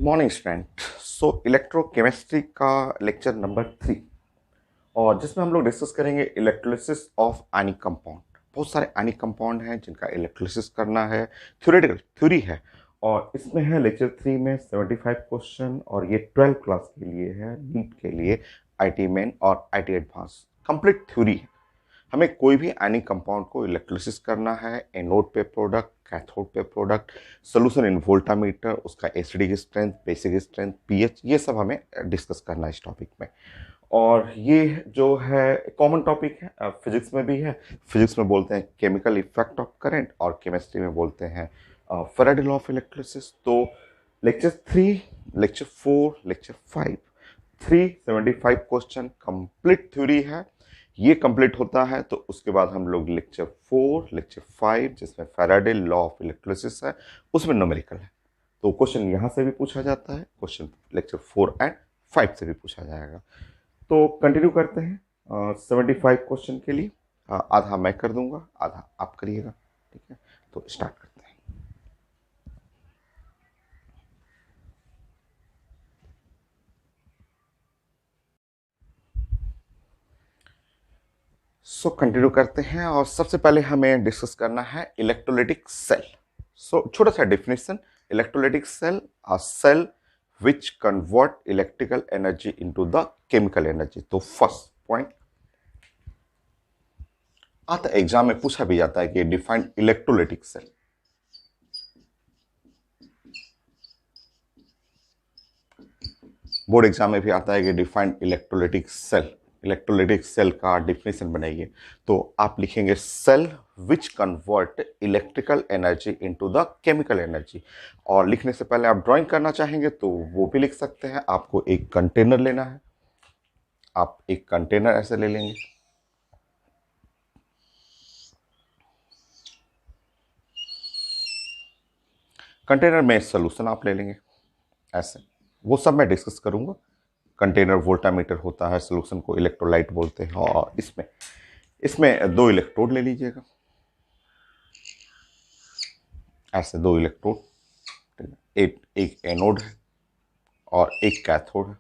Morning student. Electrochemistry का lecture number 3 और जिसमें हम लोग डिस्कस करेंगे इलेक्ट्रोलिसिस ऑफ आयनिक कंपाउंड। बहुत सारे आयनिक कंपाउंड हैं जिनका इलेक्ट्रोलिसिस करना है, थ्योरेटिकल थ्योरी है। और इसमें है लेक्चर 3 में 75 क्वेश्चन और ये 12 क्लास के लिए है, नीट के लिए, आईटी मेन और आईटी एडवांस कंप्लीट थ्योरी है। हमें कोई भी आयनिक कंपाउंड को इलेक्ट्रोलिसिस करना है, एनोड पे प्रोडक्ट, कैथोड पे प्रोडक्ट, सोल्यूशन इन वोल्टामीटर, उसका acidic strength, basic strength, pH, ये सब हमें डिस्कस करना है इस टॉपिक में। और ये जो है कॉमन टॉपिक है, फिजिक्स में भी है। फिजिक्स में बोलते हैं केमिकल इफेक्ट ऑफ करंट और केमिस्ट्री में बोलते हैं फैराडे लॉ ऑफ इलेक्ट्रिसिस। तो lecture 3, lecture 4, lecture 5, 375 question complete theory है। ये कंप्लीट होता है तो उसके बाद हम लोग लेक्चर 4, लेक्चर 5 जिसमें फैराडे लॉ ऑफ इलेक्ट्रिसिस है, उसमें न्यूमेरिकल है। तो क्वेश्चन यहाँ से भी पूछा जाता है, क्वेश्चन लेक्चर 4 एंड 5 से भी पूछा जाएगा। तो कंटिन्यू करते हैं 75 क्वेश्चन के लिए। आधा मैं कर दूंगा, आधा आप करिएगा, ठीक है। तो स्टार्ट करते हैं। कंटिन्यू करते हैं और सबसे पहले हमें डिस्कस करना है इलेक्ट्रोलाइटिक सेल। छोटा सा definition, electrolytic cell, a cell which convert electrical energy into the chemical energy। तो फर्स्ट पॉइंट आता एग्जाम में पूछा भी जाता है कि defined electrolytic cell. Board exam में भी आता है कि defined electrolytic cell. Electrolytic cell का डिफिनेशन बनाइए। तो आप लिखेंगे cell which convert electrical energy into the chemical energy. और लिखने से पहले आप ड्राइंग करना चाहेंगे तो वो भी लिख सकते हैं। आपको एक कंटेनर लेना है, आप एक कंटेनर ऐसे ले लेंगे, कंटेनर में सोल्यूशन आप ले लेंगे ऐसे। वो सब मैं डिस्कस करूंगा। कंटेनर वोल्टामीटर होता है, सोल्यूशन को इलेक्ट्रोलाइट बोलते हैं। और इसमें इसमें 2 इलेक्ट्रोड ले लीजिएगा, ऐसे 2 इलेक्ट्रोड, एक एक एनोड है और एक कैथोड है,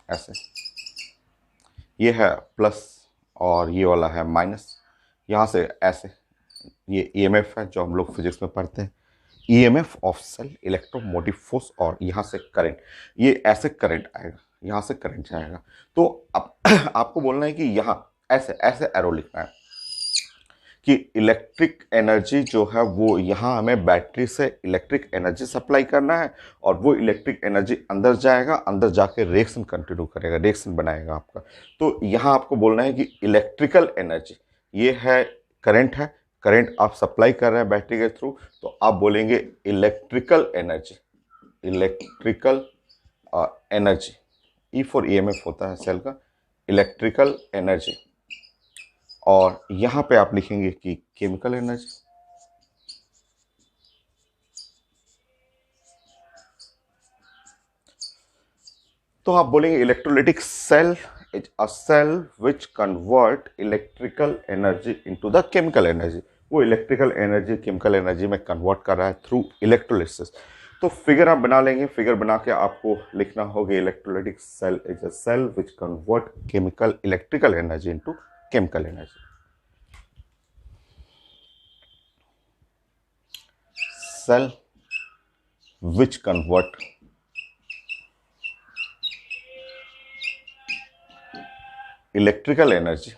ऐसे। ये है प्लस और ये वाला है माइनस। यहाँ से ऐसे ये ईएमएफ है जो हम लोग फिजिक्स में पढ़ते हैं, EMF of cell, electromotive force. और यहाँ से करंट, ये ऐसे करंट आएगा, यहाँ से करंट जाएगा। तो अब आपको बोलना है कि यहाँ ऐसे ऐसे एरो लिखना है कि इलेक्ट्रिक एनर्जी जो है वो यहाँ हमें बैटरी से इलेक्ट्रिक एनर्जी सप्लाई करना है और वो इलेक्ट्रिक एनर्जी अंदर जाएगा, अंदर जाके रिएक्शन कंटिन्यू करेगा, रिएक्शन बनाएगा आपका। तो यहाँ आपको बोलना है कि इलेक्ट्रिकल एनर्जी, ये है करंट है, करंट आप सप्लाई कर रहे हैं बैटरी के थ्रू, तो आप बोलेंगे electrical energy, electrical energy. E for EMF होता है सेल का, इलेक्ट्रिकल एनर्जी। और यहां पे आप लिखेंगे कि केमिकल एनर्जी। तो आप बोलेंगे electrolytic cell is a cell which convert electrical energy into the chemical energy. वो इलेक्ट्रिकल एनर्जी केमिकल एनर्जी में कन्वर्ट कर रहा है थ्रू इलेक्ट्रोलिसिस। तो फिगर आप बना लेंगे, फिगर बना के आपको लिखना होगा electrolytic cell is a cell which convert chemical electrical energy into chemical energy. Cell which convert electrical energy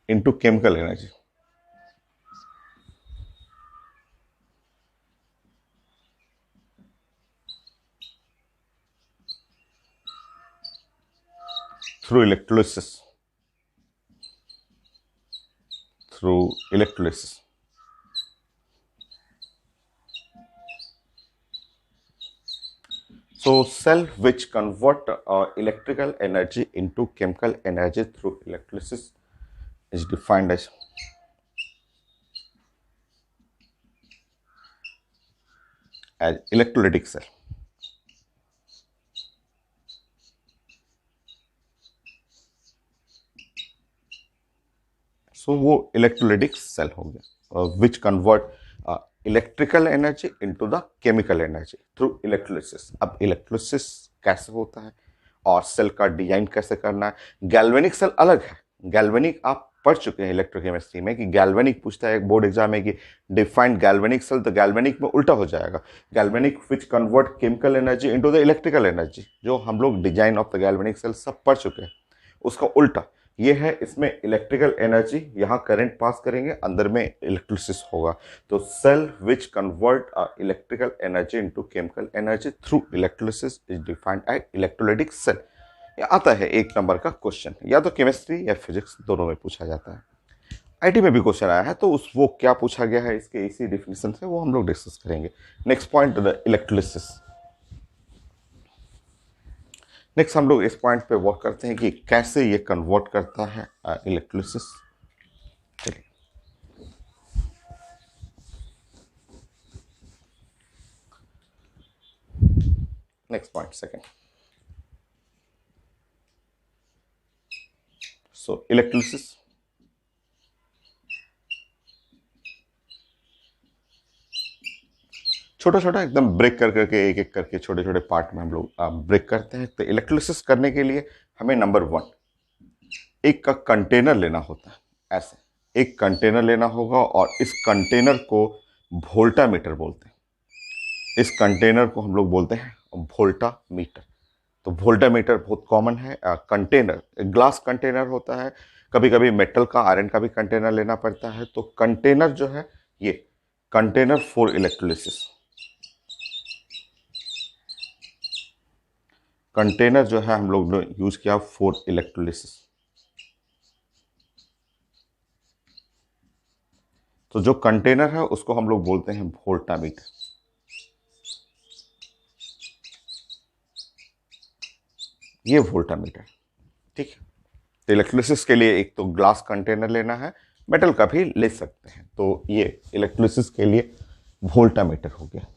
into chemical energy। through electrolysis, through electrolysis। So cell which convert electrical energy into chemical energy through electrolysis is defined as electrolytic cell। सो वो electrolytic cell हो गया, विच convert electrical energy into the chemical energy through electrolysis. अब electrolysis कैसे होता है और cell का design कैसे करना है। गैल्वेनिक सेल अलग है। गैल्वेनिक आप पढ़ चुके हैं इलेक्ट्रोकेमिस्ट्री में कि गैल्वेनिक पूछता है एक बोर्ड एग्जाम में कि डिफाइंड गैल्वेनिक सेल, तो गैल्वेनिक में उल्टा हो जाएगा, galvanic which convert chemical energy into the electrical energy. जो हम लोग design of the galvanic cell सब पढ़ चुके हैं, उसका उल्टा ये है। इसमें इलेक्ट्रिकल एनर्जी, यहाँ करंट पास करेंगे, अंदर में इलेक्ट्रिसिस होगा। तो cell which convert electrical energy into chemical energy through electrolysis is defined as electrolytic cell. ये आता है 1 नंबर का क्वेश्चन, या तो केमिस्ट्री या फिजिक्स दोनों में पूछा जाता है। आईटी में भी क्वेश्चन आया है, तो उस वो क्या पूछा गया है इसके इसी डिफिनेशन से वो हम लोग डिस्कस करेंगे। Next point, the electrolysis. Next हम लोग इस पॉइंट पे वर्क करते हैं कि कैसे ये कन्वर्ट करता है इलेक्ट्रोलिसिस। चलिए, नेक्स्ट पॉइंट सेकंड। सो इलेक्ट्रोलिसिस, छोटा छोटा एकदम ब्रेक कर करके एक एक करके छोटे छोटे पार्ट में हम लोग ब्रेक करते हैं। तो इलेक्ट्रोलिसिस करने के लिए हमें नंबर 1 एक का कंटेनर लेना होता है। ऐसे एक कंटेनर लेना होगा और इस कंटेनर को वोल्टामीटर बोलते हैं। इस कंटेनर को हम लोग बोलते हैं वोल्टामीटर। तो वोल्टामीटर बहुत कॉमन है। कंटेनर ग्लास कंटेनर होता है, कभी कभी मेटल का, आयरन का भी कंटेनर लेना पड़ता है। तो कंटेनर जो है ये कंटेनर फॉर इलेक्ट्रोलिसिस, कंटेनर जो है हम लोग ने यूज किया फॉर इलेक्ट्रोलिसिस। तो जो कंटेनर है उसको हम लोग बोलते हैं वोल्टामीटर। ये वोल्टामीटर, ठीक है। तो इलेक्ट्रोलिसिस के लिए एक तो ग्लास कंटेनर लेना है, मेटल का भी ले सकते हैं। तो ये इलेक्ट्रोलिसिस के लिए वोल्टामीटर हो गया।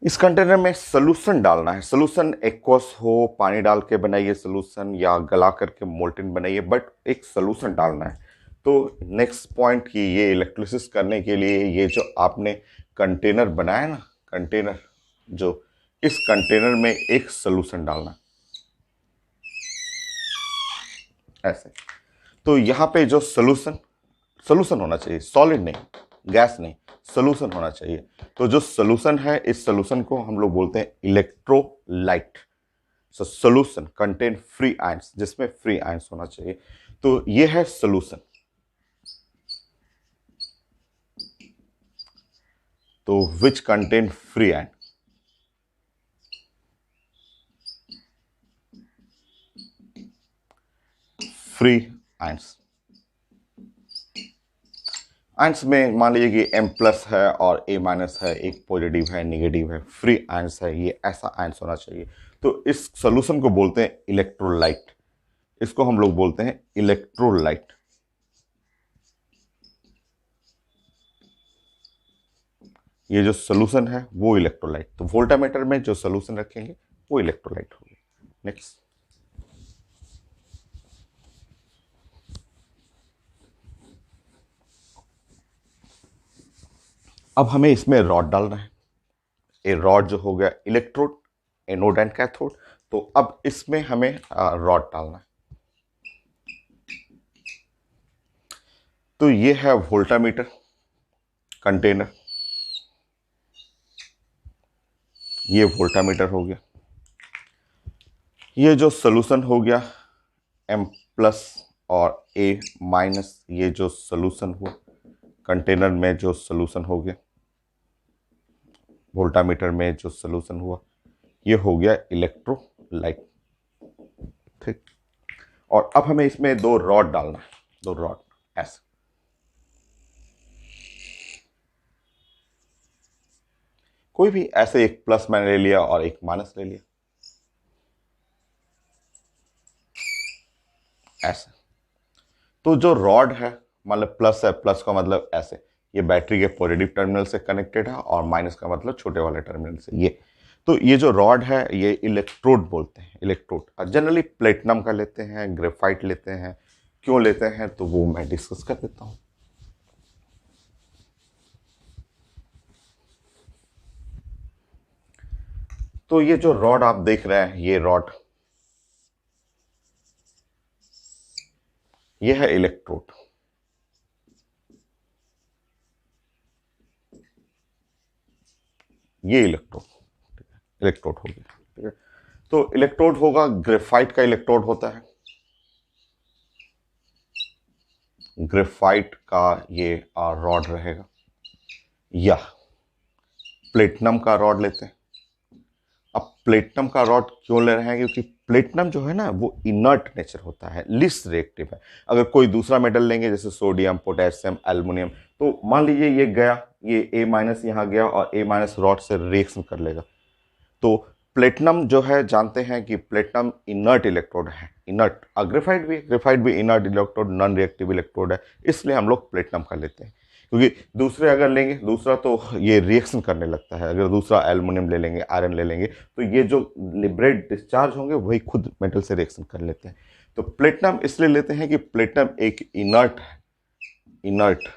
इस कंटेनर में सोल्यूशन डालना है। सोल्यूशन एक्वस हो, पानी डाल के बनाइए सोल्यूशन, या गला करके मोल्टन बनाइए, बट एक सोल्यूशन डालना है। तो नेक्स्ट पॉइंट कि ये इलेक्ट्रोलिसिस करने के लिए ये जो आपने कंटेनर बनाया ना, कंटेनर, जो इस कंटेनर में एक सोल्यूशन डालना ऐसे। तो यहाँ पे जो सोल्यूशन, सोल्यूशन होना चाहिए, सॉलिड नहीं, गैस नहीं, सोल्यूशन होना चाहिए। तो जो सोल्यूशन है, इस सोल्यूशन को हम लोग बोलते हैं electrolyte. So solution contain free ions, जिसमें फ्री आयंस होना चाहिए। तो ये है सोल्यूशन। तो which contain free ion, free ions. Ions में मान लीजिए कि M+ है और A- है, एक पॉजिटिव है, नेगेटिव है, फ्री आयंस है, ये ऐसा आयंस होना चाहिए। तो इस सोल्यूशन को बोलते हैं इलेक्ट्रोलाइट। इसको हम लोग बोलते हैं इलेक्ट्रोलाइट। ये जो सोल्यूशन है वो इलेक्ट्रोलाइट। तो वोल्टामीटर में जो सोल्यूशन रखेंगे वो इलेक्ट्रोलाइट होगी। नेक्स्ट, अब हमें इसमें रॉड डालना है। ये रॉड जो हो गया इलेक्ट्रोड, एनोड एंड कैथोड। तो अब इसमें हमें रॉड डालना है। तो ये है वोल्टामीटर कंटेनर, ये वोल्टामीटर हो गया। ये जो सोल्यूशन हो गया M+ और A-, ये जो सोल्यूशन हुआ कंटेनर में, जो सोल्यूशन हो गया वोल्टामीटर में, जो सोल्यूशन हुआ ये हो गया इलेक्ट्रोलाइट, ठीक। और अब हमें इसमें 2 रॉड डालना है, 2 रॉड ऐसे। कोई भी ऐसे, एक प्लस मैंने ले लिया और एक माइनस ले लिया ऐसे। तो जो रॉड है, मतलब प्लस है, प्लस का मतलब ऐसे, ये बैटरी के पॉजिटिव टर्मिनल से कनेक्टेड है और माइनस का मतलब छोटे वाले टर्मिनल से। ये तो ये जो रॉड है ये इलेक्ट्रोड बोलते हैं, इलेक्ट्रोड। जनरली प्लेटिनम का लेते हैं, ग्रेफाइट लेते हैं। क्यों लेते हैं तो वो मैं डिस्कस कर देता हूँ। तो ये जो रॉड आप देख रहे हैं, ये रॉड, ये है इलेक्ट्रोड। ये इलेक्ट्रोड, इलेक्ट्रोड हो गया, ठीक है। तो इलेक्ट्रोड होगा, ग्रेफाइट का इलेक्ट्रोड होता है। ग्रेफाइट का ये रॉड रहेगा, या प्लेटिनम का रॉड लेते हैं। अब प्लेटिनम का रॉड क्यों ले रहे हैं, क्योंकि प्लेटिनम जो है ना वो इनर्ट नेचर होता है, लिस्ट रिएक्टिव है। अगर कोई दूसरा मेटल लेंगे जैसे सोडियम, पोटेशियम, एल्युमिनियम, तो मान लीजिए ये गया, ये ए माइनस यहाँ गया और ए माइनस रॉड से रिएक्शन कर लेगा। तो प्लेटिनम जो है, जानते हैं कि प्लेटिनम इनर्ट इलेक्ट्रोड है, इनर्ट। ग्रेफाइट भी inert electrode, non reactive electrode है, इसलिए हम लोग प्लेटिनम का लेते हैं। क्योंकि दूसरे अगर लेंगे, दूसरा तो ये रिएक्शन करने लगता है। अगर दूसरा एल्युमिनियम ले लेंगे, आयरन ले लेंगे, तो ये जो लिबरेट डिस्चार्ज होंगे वही खुद मेटल से रिएक्शन कर लेते हैं। तो प्लेटिनम इसलिए लेते हैं कि प्लेटिनम एक इनर्ट है, इनर्ट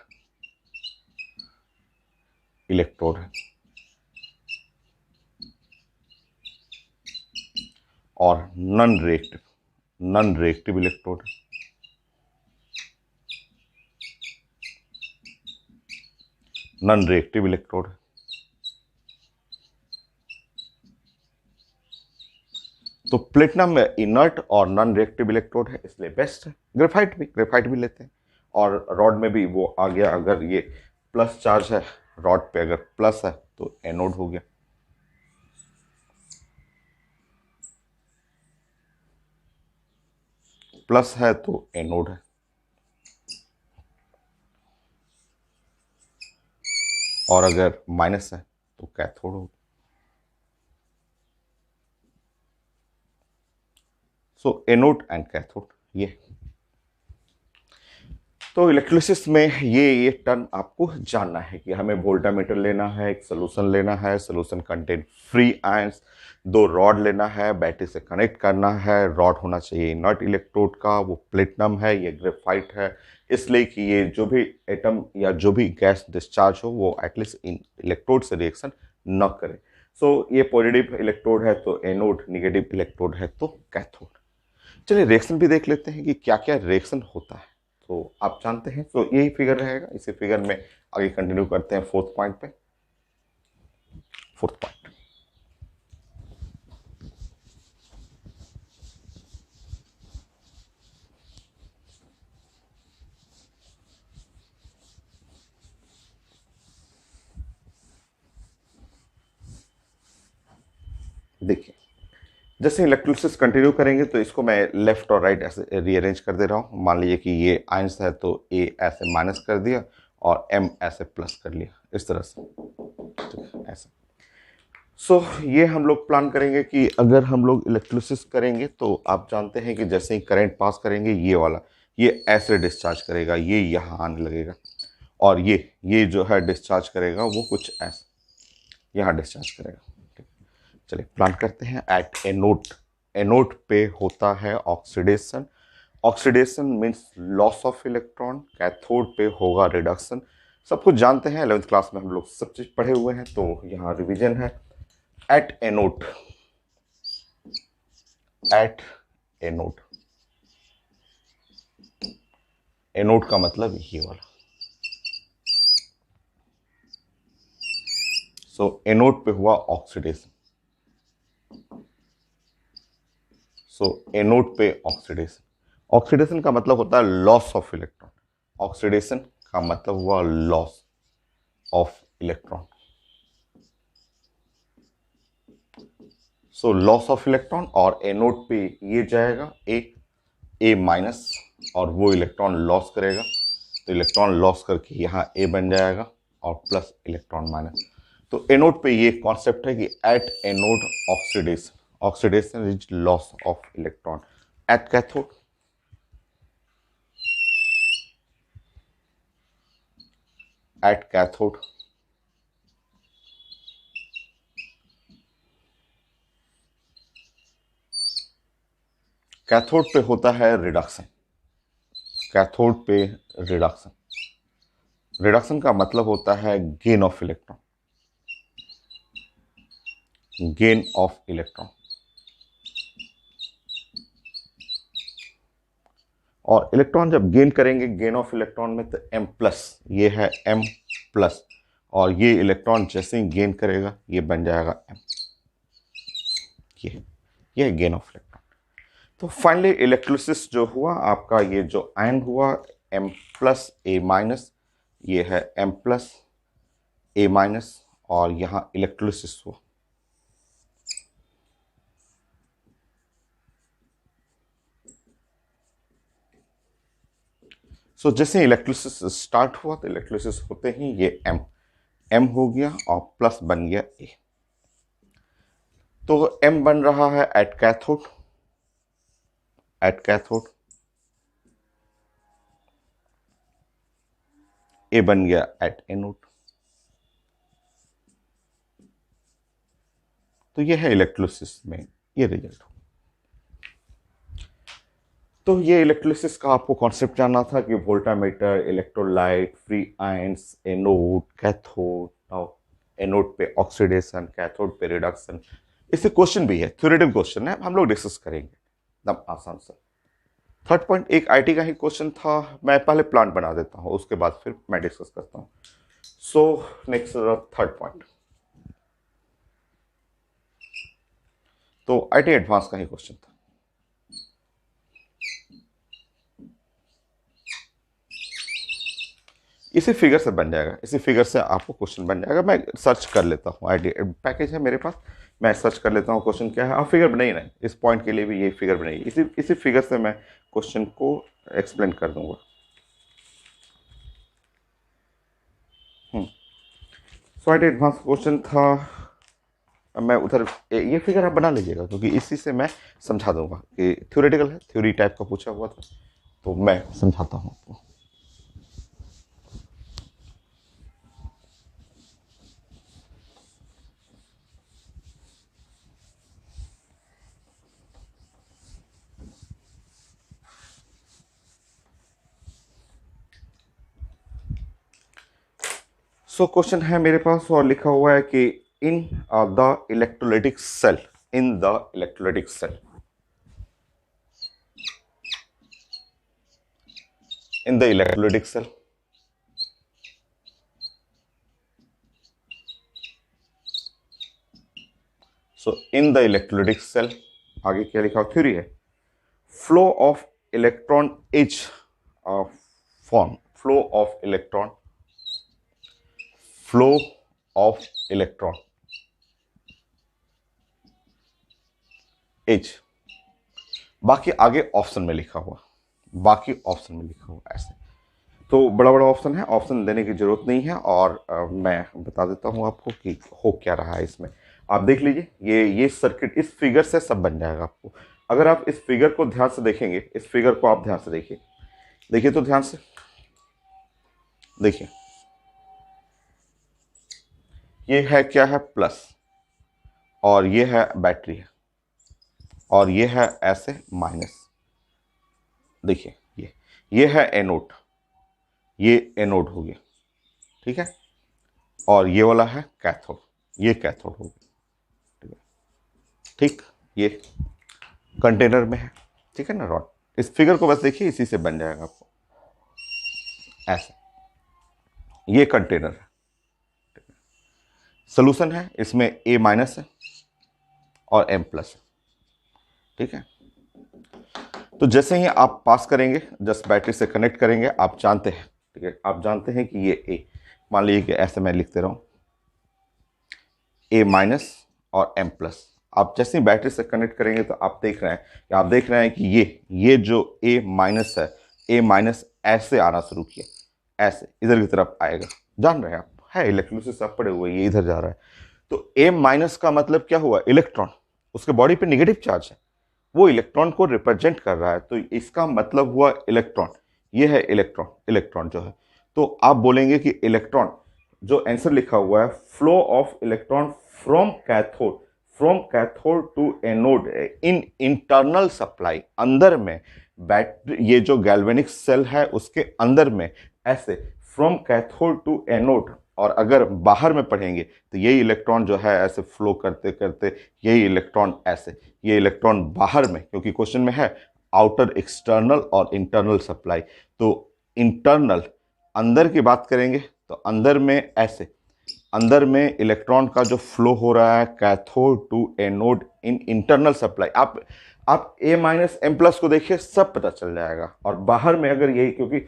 इलेक्ट्रोड है और नॉन रिएक्टिव इलेक्ट्रोड है। नॉन रिएक्टिव इलेक्ट्रोड है। तो प्लेटिनम में इनर्ट और नॉन रिएक्टिव इलेक्ट्रोड है, इसलिए बेस्ट है। ग्रेफाइट भी लेते हैं। और रॉड में भी वो आ गया, अगर ये प्लस चार्ज है रॉड पे, अगर प्लस है तो एनोड हो गया। प्लस है तो एनोड है, और अगर माइनस है तो कैथोड हो। सो एनोड एंड कैथोड ये। तो इलेक्ट्रोलिसिस में ये टर्म आपको जानना है कि हमें वोल्टामीटर लेना है, एक सोल्यूशन लेना है, सोल्यूशन कंटेन फ्री आयंस, दो रॉड लेना है, बैटरी से कनेक्ट करना है। रॉड होना चाहिए इनर्ट इलेक्ट्रोड का, वो प्लेटिनम है, ये ग्रेफाइट है, इसलिए कि ये जो भी एटम या जो भी गैस डिस्चार्ज हो वो एटलीस्ट इन इलेक्ट्रोड से रिएक्शन न करे। सो ये पॉजिटिव इलेक्ट्रोड है तो एनोड, निगेटिव इलेक्ट्रोड है तो कैथोड। चलिए रिएक्शन भी देख लेते हैं कि क्या क्या रिएक्शन होता है। तो आप जानते हैं, तो यही फिगर रहेगा। इसी फिगर में आगे कंटिन्यू करते हैं फोर्थ पॉइंट पे। फोर्थ पॉइंट, देखिए जैसे इलेक्ट्रोलिसिस कंटिन्यू करेंगे तो इसको मैं लेफ्ट और राइट ऐसे रीअरेंज कर दे रहा हूँ। मान लीजिए कि ये आयंस है तो ए ऐसे माइनस कर दिया और एम ऐसे प्लस कर लिया, इस तरह से, ठीक है, ऐसे। सो ये हम लोग प्लान करेंगे कि अगर हम लोग इलेक्ट्रोलिसिस करेंगे तो आप जानते हैं कि जैसे ही करंट पास करेंगे ये वाला, ये ऐसे डिस्चार्ज करेगा, ये यहाँ आने लगेगा, और ये जो है डिस्चार्ज करेगा वो कुछ ऐसे यहाँ डिस्चार्ज करेगा। ठीक, चलिए प्लान करते हैं। एट एनोड, एनोड पे होता है oxidation. Oxidation means loss of electron. Cathode पे होगा रिडक्शन। सब कुछ जानते हैं, 11th क्लास में हम लोग सब चीज़ पढ़े हुए हैं, तो यहाँ रिवीजन है। At anode, eight anode, anode का मतलब ये वाला। सो एनोड पे हुआ ऑक्सीडेशन। सो एनोड पे ऑक्सीडेशन, ऑक्सीडेशन का मतलब होता है लॉस ऑफ इलेक्ट्रॉन। ऑक्सीडेशन का मतलब हुआ loss of electron. So loss of electron, और एनोड पे ये जाएगा ए माइनस, और वो इलेक्ट्रॉन लॉस करेगा, तो इलेक्ट्रॉन लॉस करके यहाँ ए बन जाएगा और प्लस इलेक्ट्रॉन माइनस। तो एनोड पे ये कॉन्सेप्ट है कि at anode oxidation, oxidation is loss of electron. Eight cathode, at cathode, cathode पे होता है रिडक्शन, कैथोड पे रिडक्शन, रिडक्शन का मतलब होता है gain of electron, gain of electron. और इलेक्ट्रॉन जब गेन करेंगे गेन ऑफ इलेक्ट्रॉन में, तो M प्लस, ये है M प्लस, और ये इलेक्ट्रॉन जैसे ही गेन करेगा ये बन जाएगा M, ये है गेन ऑफ इलेक्ट्रॉन। तो फाइनली इलेक्ट्रोलिसिस जो हुआ आपका, ये जो आयन हुआ M प्लस A माइनस, ये है M प्लस A माइनस, और यहाँ इलेक्ट्रोलिसिस हुआ। सो जैसे इलेक्ट्रोलिसिस स्टार्ट हुआ तो इलेक्ट्रोलिसिस होते ही ये M हो गया और प्लस बन गया A। तो M बन रहा है eight cathode, at cathode, A बन गया एट एनोड। तो ये है इलेक्ट्रोलिसिस में ये रिजल्ट। तो ये इलेक्ट्रोलिसिस का आपको कॉन्सेप्ट जानना था कि voltameter, electrolyte, free ions, anode, cathode, anode पे ऑक्सीडेशन, कैथोड पे रिडक्शन। इससे क्वेश्चन भी है, थ्योरेटिकल क्वेश्चन है, हम लोग डिस्कस करेंगे एकदम आसान सा। थर्ड पॉइंट एक आईटी का ही क्वेश्चन था, मैं पहले प्लान बना देता हूँ उसके बाद फिर मैं डिस्कस करता हूँ। सो नेक्स्ट थर्ड पॉइंट, तो आईटी एडवांस का ही क्वेश्चन था। इसी फिगर से बन जाएगा, इसी फिगर से आपको क्वेश्चन बन जाएगा। मैं सर्च कर लेता हूँ, आईटी पैकेज है मेरे पास, मैं सर्च कर लेता हूँ क्वेश्चन क्या है। आप फिगर बनाइए ना, इस पॉइंट के लिए भी यही फिगर बनाइए, इसी फिगर से मैं क्वेश्चन को एक्सप्लेन कर दूंगा। सो आईटी एडवांस क्वेश्चन था, मैं उधर ये फिगर आप बना लीजिएगा क्योंकि इसी से मैं समझा दूंगा कि थ्योरेटिकल है, थ्योरी टाइप का पूछा हुआ था, तो मैं समझाता हूँ आपको। सो क्वेश्चन है मेरे पास और लिखा हुआ है कि in the electrolytic cell, in the electrolytic cell, in the electrolytic cell, so in the electrolytic cell, आगे क्या लिखा हुआ थ्योरी है, flow of electron is form, flow of electron, flow of electron is, बाकी आगे ऑप्शन में लिखा हुआ, बाकी ऑप्शन में लिखा हुआ ऐसे। तो बड़ा बड़ा ऑप्शन है, ऑप्शन देने की जरूरत नहीं है, और मैं बता देता हूं आपको कि हो क्या रहा है इसमें। आप देख लीजिए, ये सर्किट इस फिगर से सब बन जाएगा आपको। अगर आप इस फिगर को ध्यान से देखेंगे, इस फिगर को आप ध्यान से देखिए, देखिए तो ध्यान से देखिए, ये है क्या है प्लस, और ये है बैटरी है, और ये है ऐसे माइनस। देखिए ये है एनोड, ये एनोड हो गया, ठीक है, और ये वाला है कैथोड, ये कैथोड हो गया, ठीक, ये कंटेनर में है, ठीक है ना रॉड। इस फिगर को बस देखिए, इसी से बन जाएगा आपको ऐसे। ये कंटेनर है, सोल्यूशन है, इसमें A माइनस है और M प्लस है, ठीक है। तो जैसे ही आप पास करेंगे, जस्ट बैटरी से कनेक्ट करेंगे, आप जानते हैं, ठीक है, आप जानते हैं कि ये A, मान लीजिए कि ऐसे मैं लिखते रहूं A माइनस और M प्लस। आप जैसे ही बैटरी से कनेक्ट करेंगे तो आप देख रहे हैं कि ये जो A माइनस है, A माइनस ऐसे आना शुरू किया, ऐसे इधर की तरफ आएगा, जान रहे हैं आप, है इलेक्ट्रोलिसिस आप पढ़े हुए, ये इधर जा रहा है। तो A माइनस का मतलब क्या हुआ, इलेक्ट्रॉन, उसके बॉडी पे नेगेटिव चार्ज है, वो इलेक्ट्रॉन को रिप्रेजेंट कर रहा है, तो इसका मतलब हुआ इलेक्ट्रॉन, ये है इलेक्ट्रॉन, इलेक्ट्रॉन जो है। तो आप बोलेंगे कि इलेक्ट्रॉन, जो आंसर लिखा हुआ है, flow of electron from cathode to anode in internal supply, अंदर में बैटरी, ये जो गैल्वेनिक सेल है उसके अंदर में ऐसे फ्रॉम कैथोड टू एनोड, और अगर बाहर में पढ़ेंगे तो यही इलेक्ट्रॉन जो है ऐसे फ्लो करते करते यही इलेक्ट्रॉन ऐसे, ये इलेक्ट्रॉन बाहर में, क्योंकि क्वेश्चन में है आउटर एक्सटर्नल और इंटरनल सप्लाई, तो इंटरनल अंदर की बात करेंगे तो अंदर में ऐसे, अंदर में इलेक्ट्रॉन का जो फ्लो हो रहा है cathode to anode in internal supply, आप A-M+ को देखिए सब पता चल जाएगा। और बाहर में अगर यही, क्योंकि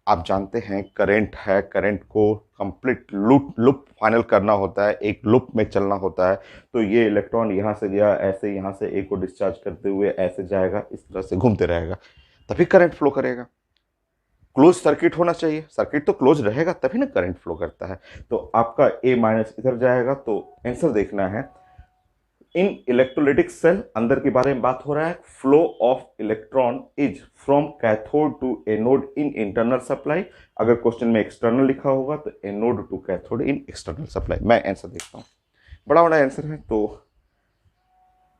आप जानते हैं करंट है, करंट को कंप्लीट लूप फाइनल करना होता है, एक लूप में चलना होता है, तो ये इलेक्ट्रॉन यहाँ से गया ऐसे, यहाँ से ए को डिस्चार्ज करते हुए ऐसे जाएगा, इस तरह से घूमते रहेगा, तभी करंट फ्लो करेगा। क्लोज सर्किट होना चाहिए, सर्किट तो क्लोज रहेगा तभी ना करंट फ्लो करता है। तो आपका A- इधर जाएगा, तो आंसर देखना है इन इलेक्ट्रोलिटिक सेल, अंदर के बारे में बात हो रहा है, flow of electron is from cathode to anode in internal supply, अगर क्वेश्चन में एक्सटर्नल लिखा होगा तो anode to cathode in external supply. मैं आंसर देखता हूँ, बड़ा बड़ा आंसर है, तो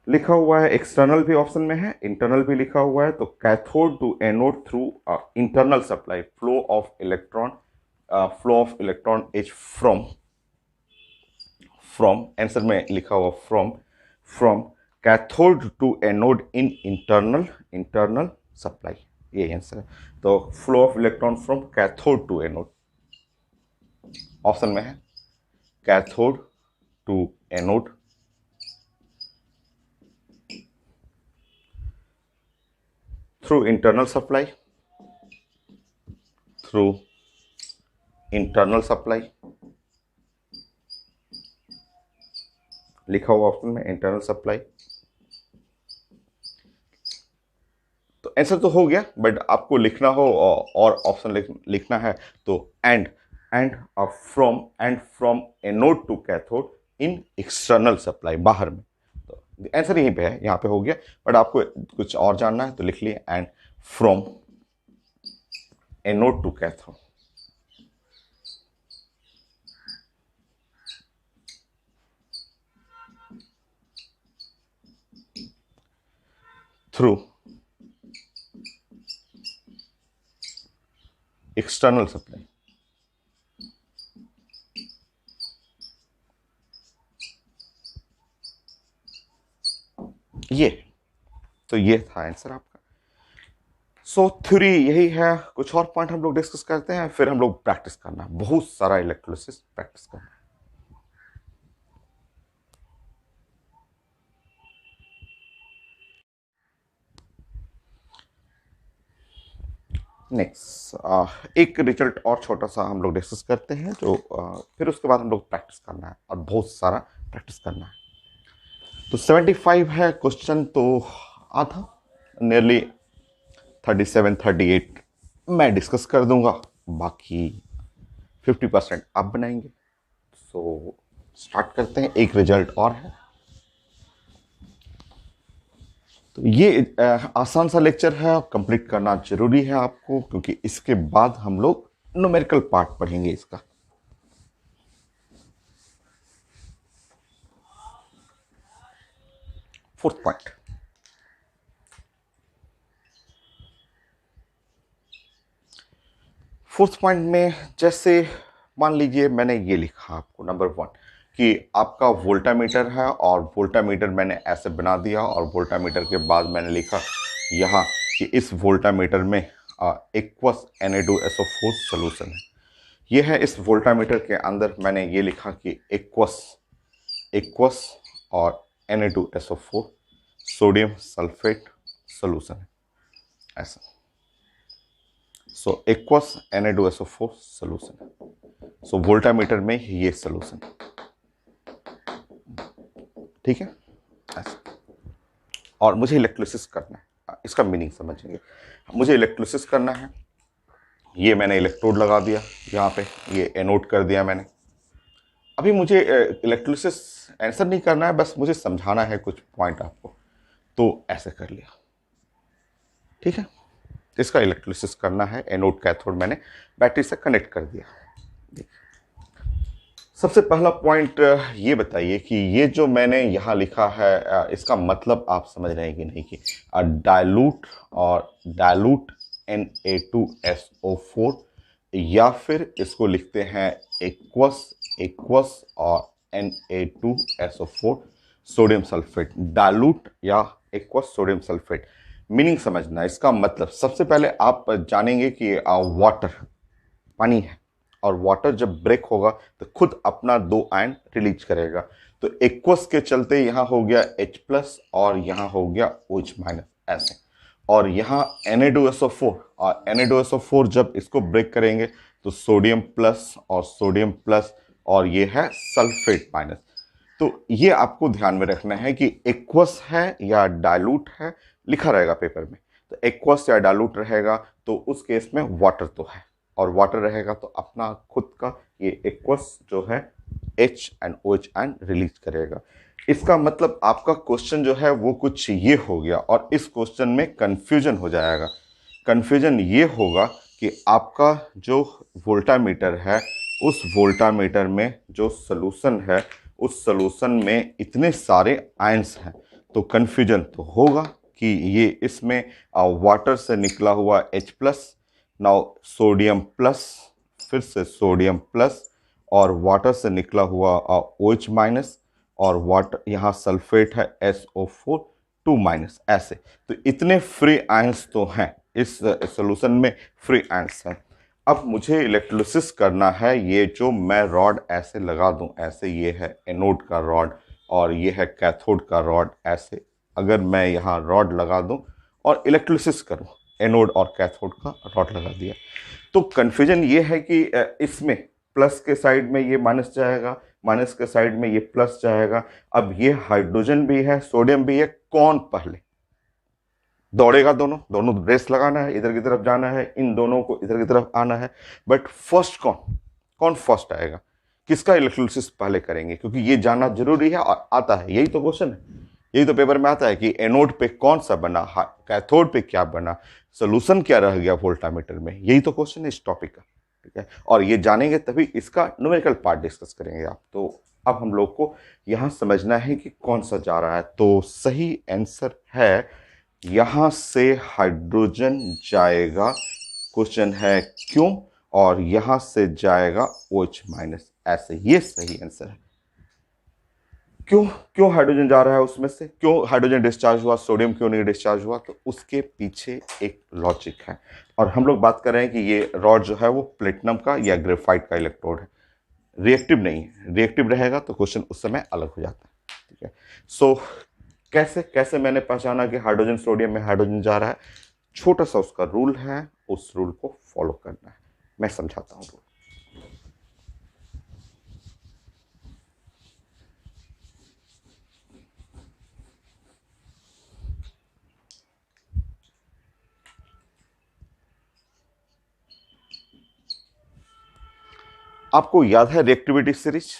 लिखा हुआ है एक्सटर्नल भी ऑप्शन में है, इंटरनल भी लिखा हुआ है, तो cathode to anode through internal supply, flow of electron is from answer में लिखा हुआ from cathode to anode in internal supply, ये आंसर है। तो flow of electron from cathode to anode option में है, cathode to anode through internal supply, लिखा हुआ ऑप्शन में इंटरनल सप्लाई। तो आंसर तो हो गया, बट आपको लिखना हो और ऑप्शन लिखना है तो and from anode to cathode in external supply, बाहर में। तो आंसर यहीं पे है, यहाँ पे हो गया, बट आपको कुछ और जानना है तो लिख लिए and from anode to cathode. Through external supply, ये तो ये था आंसर आपका। सो थ्योरी यही है, कुछ और पॉइंट हम लोग डिस्कस करते हैं, फिर हम लोग प्रैक्टिस करना है, बहुत सारा इलेक्ट्रोलिसिस प्रैक्टिस करना है। नेक्स्ट एक रिजल्ट और छोटा सा हम लोग डिस्कस करते हैं, जो फिर उसके बाद हम लोग प्रैक्टिस करना है और बहुत सारा प्रैक्टिस करना है। तो 75 है क्वेश्चन, तो आधा नियरली 37-38 मैं डिस्कस कर दूंगा, बाकी 50% आप बनाएंगे। सो स्टार्ट करते हैं, एक रिजल्ट और है। तो ये आसान सा लेक्चर है, कंप्लीट करना जरूरी है आपको, क्योंकि इसके बाद हम लोग न्यूमेरिकल पार्ट पढ़ेंगे इसका। फोर्थ पॉइंट, में जैसे मान लीजिए मैंने ये लिखा आपको नंबर 1 कि आपका वोल्टामीटर है, और वोल्टामीटर मैंने ऐसे बना दिया, और वोल्टामीटर के बाद मैंने लिखा यहाँ कि इस वोल्टामीटर में एक्वस Na2SO4 सोल्यूशन है। ये है इस वोल्टामीटर के अंदर मैंने ये लिखा कि एक्वस और Na2SO4 सोडियम सल्फेट सोल्यूशन है, ऐसा। सो एक्वस Na2SO4 सोल्यूशन है। सो वोल्टामीटर में ये सोल्यूशन, ठीक है, ऐसा। और मुझे इलेक्ट्रोलिसिस करना है, इसका मीनिंग समझेंगे। मुझे इलेक्ट्रोलिसिस करना है, ये मैंने इलेक्ट्रोड लगा दिया यहाँ पे, ये एनोड कर दिया मैंने। अभी मुझे इलेक्ट्रोलिसिस आंसर नहीं करना है, बस मुझे समझाना है कुछ पॉइंट आपको, तो ऐसे कर लिया, ठीक है। इसका इलेक्ट्रोलिसिस करना है। एनोड कैथोड मैंने बैटरी से कनेक्ट कर दिया। सबसे पहला पॉइंट ये बताइए कि ये जो मैंने यहाँ लिखा है इसका मतलब आप समझ रहे हैं कि नहीं कि डाइल्यूट और डाइल्यूट Na2SO4, या फिर इसको लिखते हैं एक्वस एक्वस और Na2SO4 सोडियम सल्फेट। डाइल्यूट या एक्वस सोडियम सल्फेट मीनिंग समझना। इसका मतलब सबसे पहले आप जानेंगे कि वाटर पानी है, और वाटर जब ब्रेक होगा तो खुद अपना दो आयन रिलीज करेगा। तो एक्वस के चलते यहाँ हो गया H+ और यहाँ हो गया OH- ऐसे। और यहाँ Na2SO4, और Na2SO4 जब इसको ब्रेक करेंगे तो सोडियम प्लस और सोडियम प्लस, और ये है सल्फेट माइनस। तो ये आपको ध्यान में रखना है कि एक्वस है या डाइल्यूट है, लिखा रहेगा पेपर में। तो एक्वस या डाइल्यूट रहेगा तो उस केस में वाटर तो है, और वाटर रहेगा तो अपना खुद का ये एक्वस जो है H and OH ion release करेगा। इसका मतलब आपका क्वेश्चन जो है वो कुछ ये हो गया, और इस क्वेश्चन में कंफ्यूजन हो जाएगा। कंफ्यूजन ये होगा कि आपका जो वोल्टामीटर है, उस वोल्टामीटर में जो सॉल्यूशन है, उस सॉल्यूशन में इतने सारे आयंस हैं। तो कंफ्यूजन तो होगा कि ये इसमें वाटर से निकला हुआ H+, नाउ सोडियम प्लस, फिर से सोडियम प्लस, और वाटर से निकला हुआ OH-, और वाटर यहाँ सल्फेट है SO4 2-, ऐसे। तो इतने फ्री आयंस तो हैं इस सॉल्यूशन में, फ्री आयंस हैं। अब मुझे इलेक्ट्रोलिसिस करना है। ये जो मैं रॉड ऐसे लगा दूं, ऐसे ये है एनोड का रॉड और ये है कैथोड का रॉड, ऐसे अगर मैं यहाँ रॉड लगा दूं और इलेक्ट्रोलिसिस करूं, एनोड और कैथोड का रॉड लगा दिया, तो कन्फ्यूजन ये है कि इसमें प्लस के साइड में ये माइनस जाएगा, माइनस के साइड में ये प्लस जाएगा। अब ये हाइड्रोजन भी है, सोडियम भी है, कौन पहले दौड़ेगा? दोनों दोनों रेस लगाना है, इधर की तरफ जाना है, इन दोनों को इधर की तरफ आना है। बट फर्स्ट कौन कौन फर्स्ट आएगा, किसका इलेक्ट्रोलिसिस पहले करेंगे? क्योंकि ये जानना जरूरी है और आता है, यही तो क्वेश्चन है, यही तो पेपर में आता है कि एनोड पे कौन सा बना, कैथोड पे क्या बना, सोल्यूशन क्या रह गया वोल्टामीटर में, यही तो क्वेश्चन है इस टॉपिक का। ठीक है, और ये जानेंगे तभी इसका न्यूमेरिकल पार्ट डिस्कस करेंगे आप। तो अब हम लोग को यहां समझना है कि कौन सा जा रहा है। तो सही आंसर है यहां से हाइड्रोजन जाएगा। क्वेश्चन है क्यों, और यहां से जाएगा OH-, ऐसे। ये सही आंसर है। क्यों क्यों हाइड्रोजन जा रहा है उसमें से, क्यों हाइड्रोजन डिस्चार्ज हुआ, सोडियम क्यों नहीं डिस्चार्ज हुआ? तो उसके पीछे एक लॉजिक है। और हम लोग बात कर रहे हैं कि ये रॉड जो है वो प्लेटिनम का या ग्रेफाइट का इलेक्ट्रोड है, रिएक्टिव नहीं है। रिएक्टिव रहेगा तो क्वेश्चन उस समय अलग हो जाता है। ठीक है, सो कैसे कैसे मैंने पहचाना कि हाइड्रोजन सोडियम में हाइड्रोजन जा रहा है? छोटा सा उसका रूल है, उस रूल को फॉलो करना है। मैं समझाता हूं रूल। आपको याद है रिएक्टिविटी सीरीज?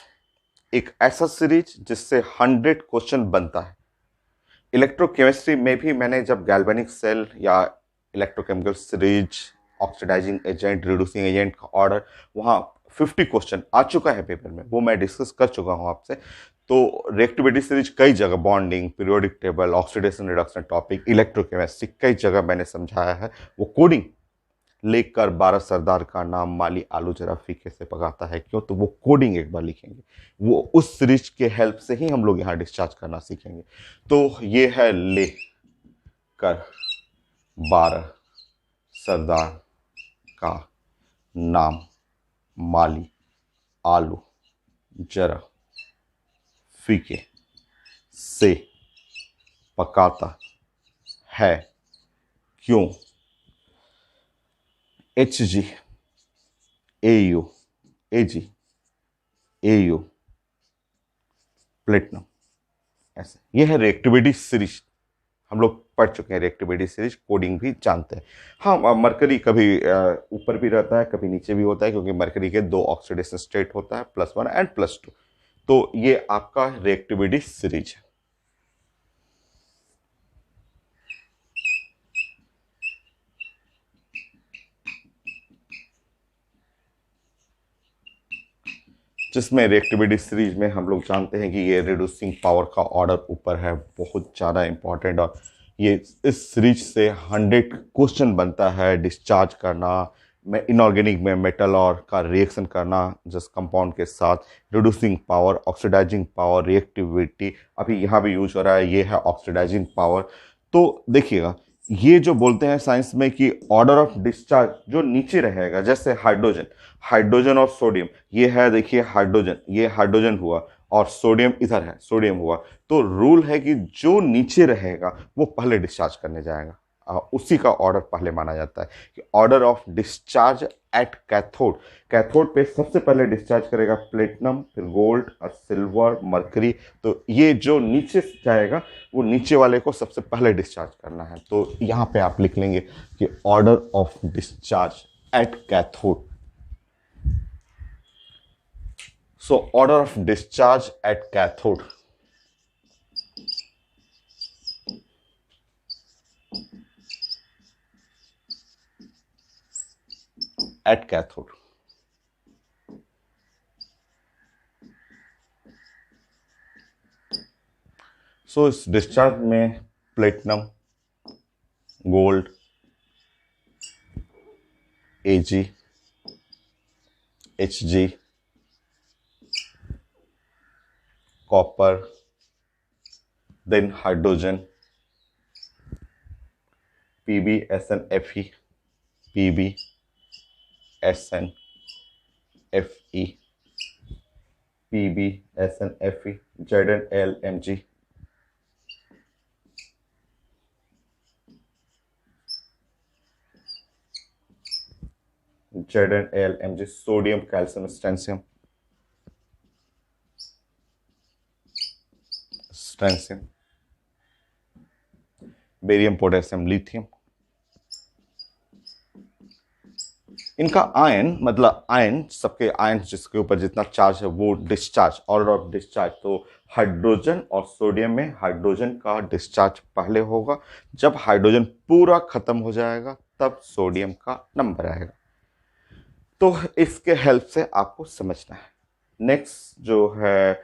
एक ऐसा सीरीज जिससे 100 क्वेश्चन बनता है। इलेक्ट्रोकेमिस्ट्री में भी मैंने जब गैल्वेनिक सेल या electrochemical series, oxidising agent, reducing agent का ऑर्डर, वहाँ 50 क्वेश्चन आ चुका है पेपर में, वो मैं डिस्कस कर चुका हूँ आपसे। तो रिएक्टिविटी सीरीज कई जगह, bonding, periodic table, oxidation reduction topic, electrochemistry, कई जगह मैंने समझाया है। वो कोडिंग लेकर 12 सरदार का नाम माली आलू जरा फीके से पकाता है क्यों, तो वो कोडिंग एक बार लिखेंगे। वो उस सीरीज के हेल्प से ही हम लोग यहाँ डिस्चार्ज करना सीखेंगे। तो ये है ले कर 12 सरदार का नाम माली आलू जरा फीके से पकाता है क्यों, HG AU AG AU platinum, ऐसे। ये है रिएक्टिविटी सीरीज, हम लोग पढ़ चुके हैं रिएक्टिविटी सीरीज, कोडिंग भी जानते हैं। हाँ, मरकरी कभी ऊपर भी रहता है, कभी नीचे भी होता है, क्योंकि मरकरी के 2 ऑक्सीडेशन स्टेट होता है, +1 एंड +2। तो ये आपका रिएक्टिविटी सीरीज है। जिसमें रिएक्टिविटी सीरीज में हम लोग जानते हैं कि ये रिड्यूसिंग पावर का ऑर्डर ऊपर है, बहुत ज़्यादा इंपॉर्टेंट। और ये इस सीरीज से 100 क्वेश्चन बनता है, डिस्चार्ज करना में इनऑर्गेनिक में मेटल और का रिएक्शन करना जिस कंपाउंड के साथ, reducing power, oxidising power, reactivity. अभी यहाँ भी यूज हो रहा है, ये है ऑक्सीडाइजिंग पावर। तो देखिएगा, ये जो बोलते हैं साइंस में कि ऑर्डर ऑफ डिस्चार्ज जो नीचे रहेगा, जैसे हाइड्रोजन, हाइड्रोजन और सोडियम, ये है देखिए हाइड्रोजन, ये हाइड्रोजन हुआ और सोडियम इधर है, सोडियम हुआ। तो रूल है कि जो नीचे रहेगा वो पहले डिस्चार्ज करने जाएगा, उसी का ऑर्डर पहले माना जाता है कि order of discharge at cathode. Cathode पे सबसे पहले डिस्चार्ज करेगा प्लेटिनम, फिर गोल्ड और सिल्वर, मरकरी। तो ये जो नीचे जाएगा वो नीचे वाले को सबसे पहले डिस्चार्ज करना है। तो यहाँ पे आप लिख लेंगे कि order of discharge at cathode. So order of discharge at cathode, at cathode. So इस डिस्चार्ज में platinum, gold, Ag, Hg, copper, then hydrogen, Pb, Sn, Fe, Pb, Sn, Fe, Pb, Sn, Fe, Zn, L, Mg, Zn, L, Mg, sodium, calcium, strontium, strontium, barium, potassium, lithium. इनका ion, मतलब ion, सबके ion जिसके ऊपर जितना charge है वो discharge, order of discharge. तो hydrogen और सोडियम में हाइड्रोजन का डिस्चार्ज पहले होगा, जब हाइड्रोजन पूरा खत्म हो जाएगा तब सोडियम का नंबर आएगा। तो इसके हेल्प से आपको समझना है। नेक्स्ट जो है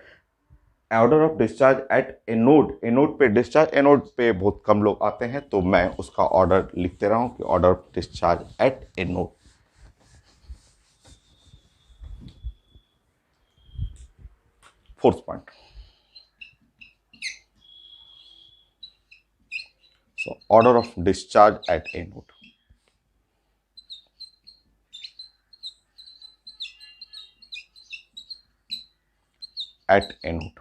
order of discharge eight anode. Anode पे डिस्चार्ज, एनोड पे बहुत कम लोग आते हैं तो मैं उसका ऑर्डर लिखते रहा हूं कि order of discharge at anode. Fourth point, so order of discharge at anode. At anode.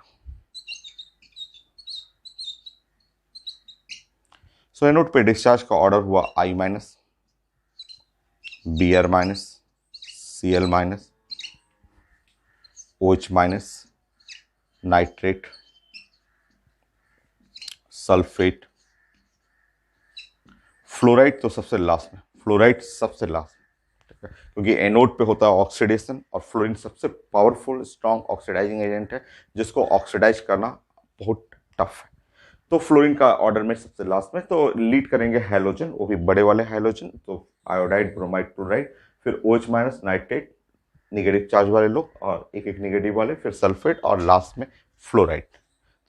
So anode पे डिस्चार्ज का ऑर्डर हुआ I minus, Br minus, Cl minus, OH minus, nitrate, sulphate, fluoride तो सबसे last में, fluoride सबसे last में, क्योंकि anode पे होता है ऑक्सीडेशन और फ्लोरीन सबसे पावरफुल स्ट्रॉन्ग ऑक्सीडाइजिंग एजेंट है जिसको ऑक्सीडाइज करना बहुत टफ है। तो फ्लोरीन का ऑर्डर में सबसे लास्ट में। तो लीड करेंगे हैलोजन, वो भी बड़े वाले हैलोजन, तो आयोडाइड, ब्रोमाइड, क्लोराइड, फिर OH minus, nitrate, negative charge वाले लोग और एक एक निगेटिव वाले, फिर सल्फेट और लास्ट में फ्लोराइड।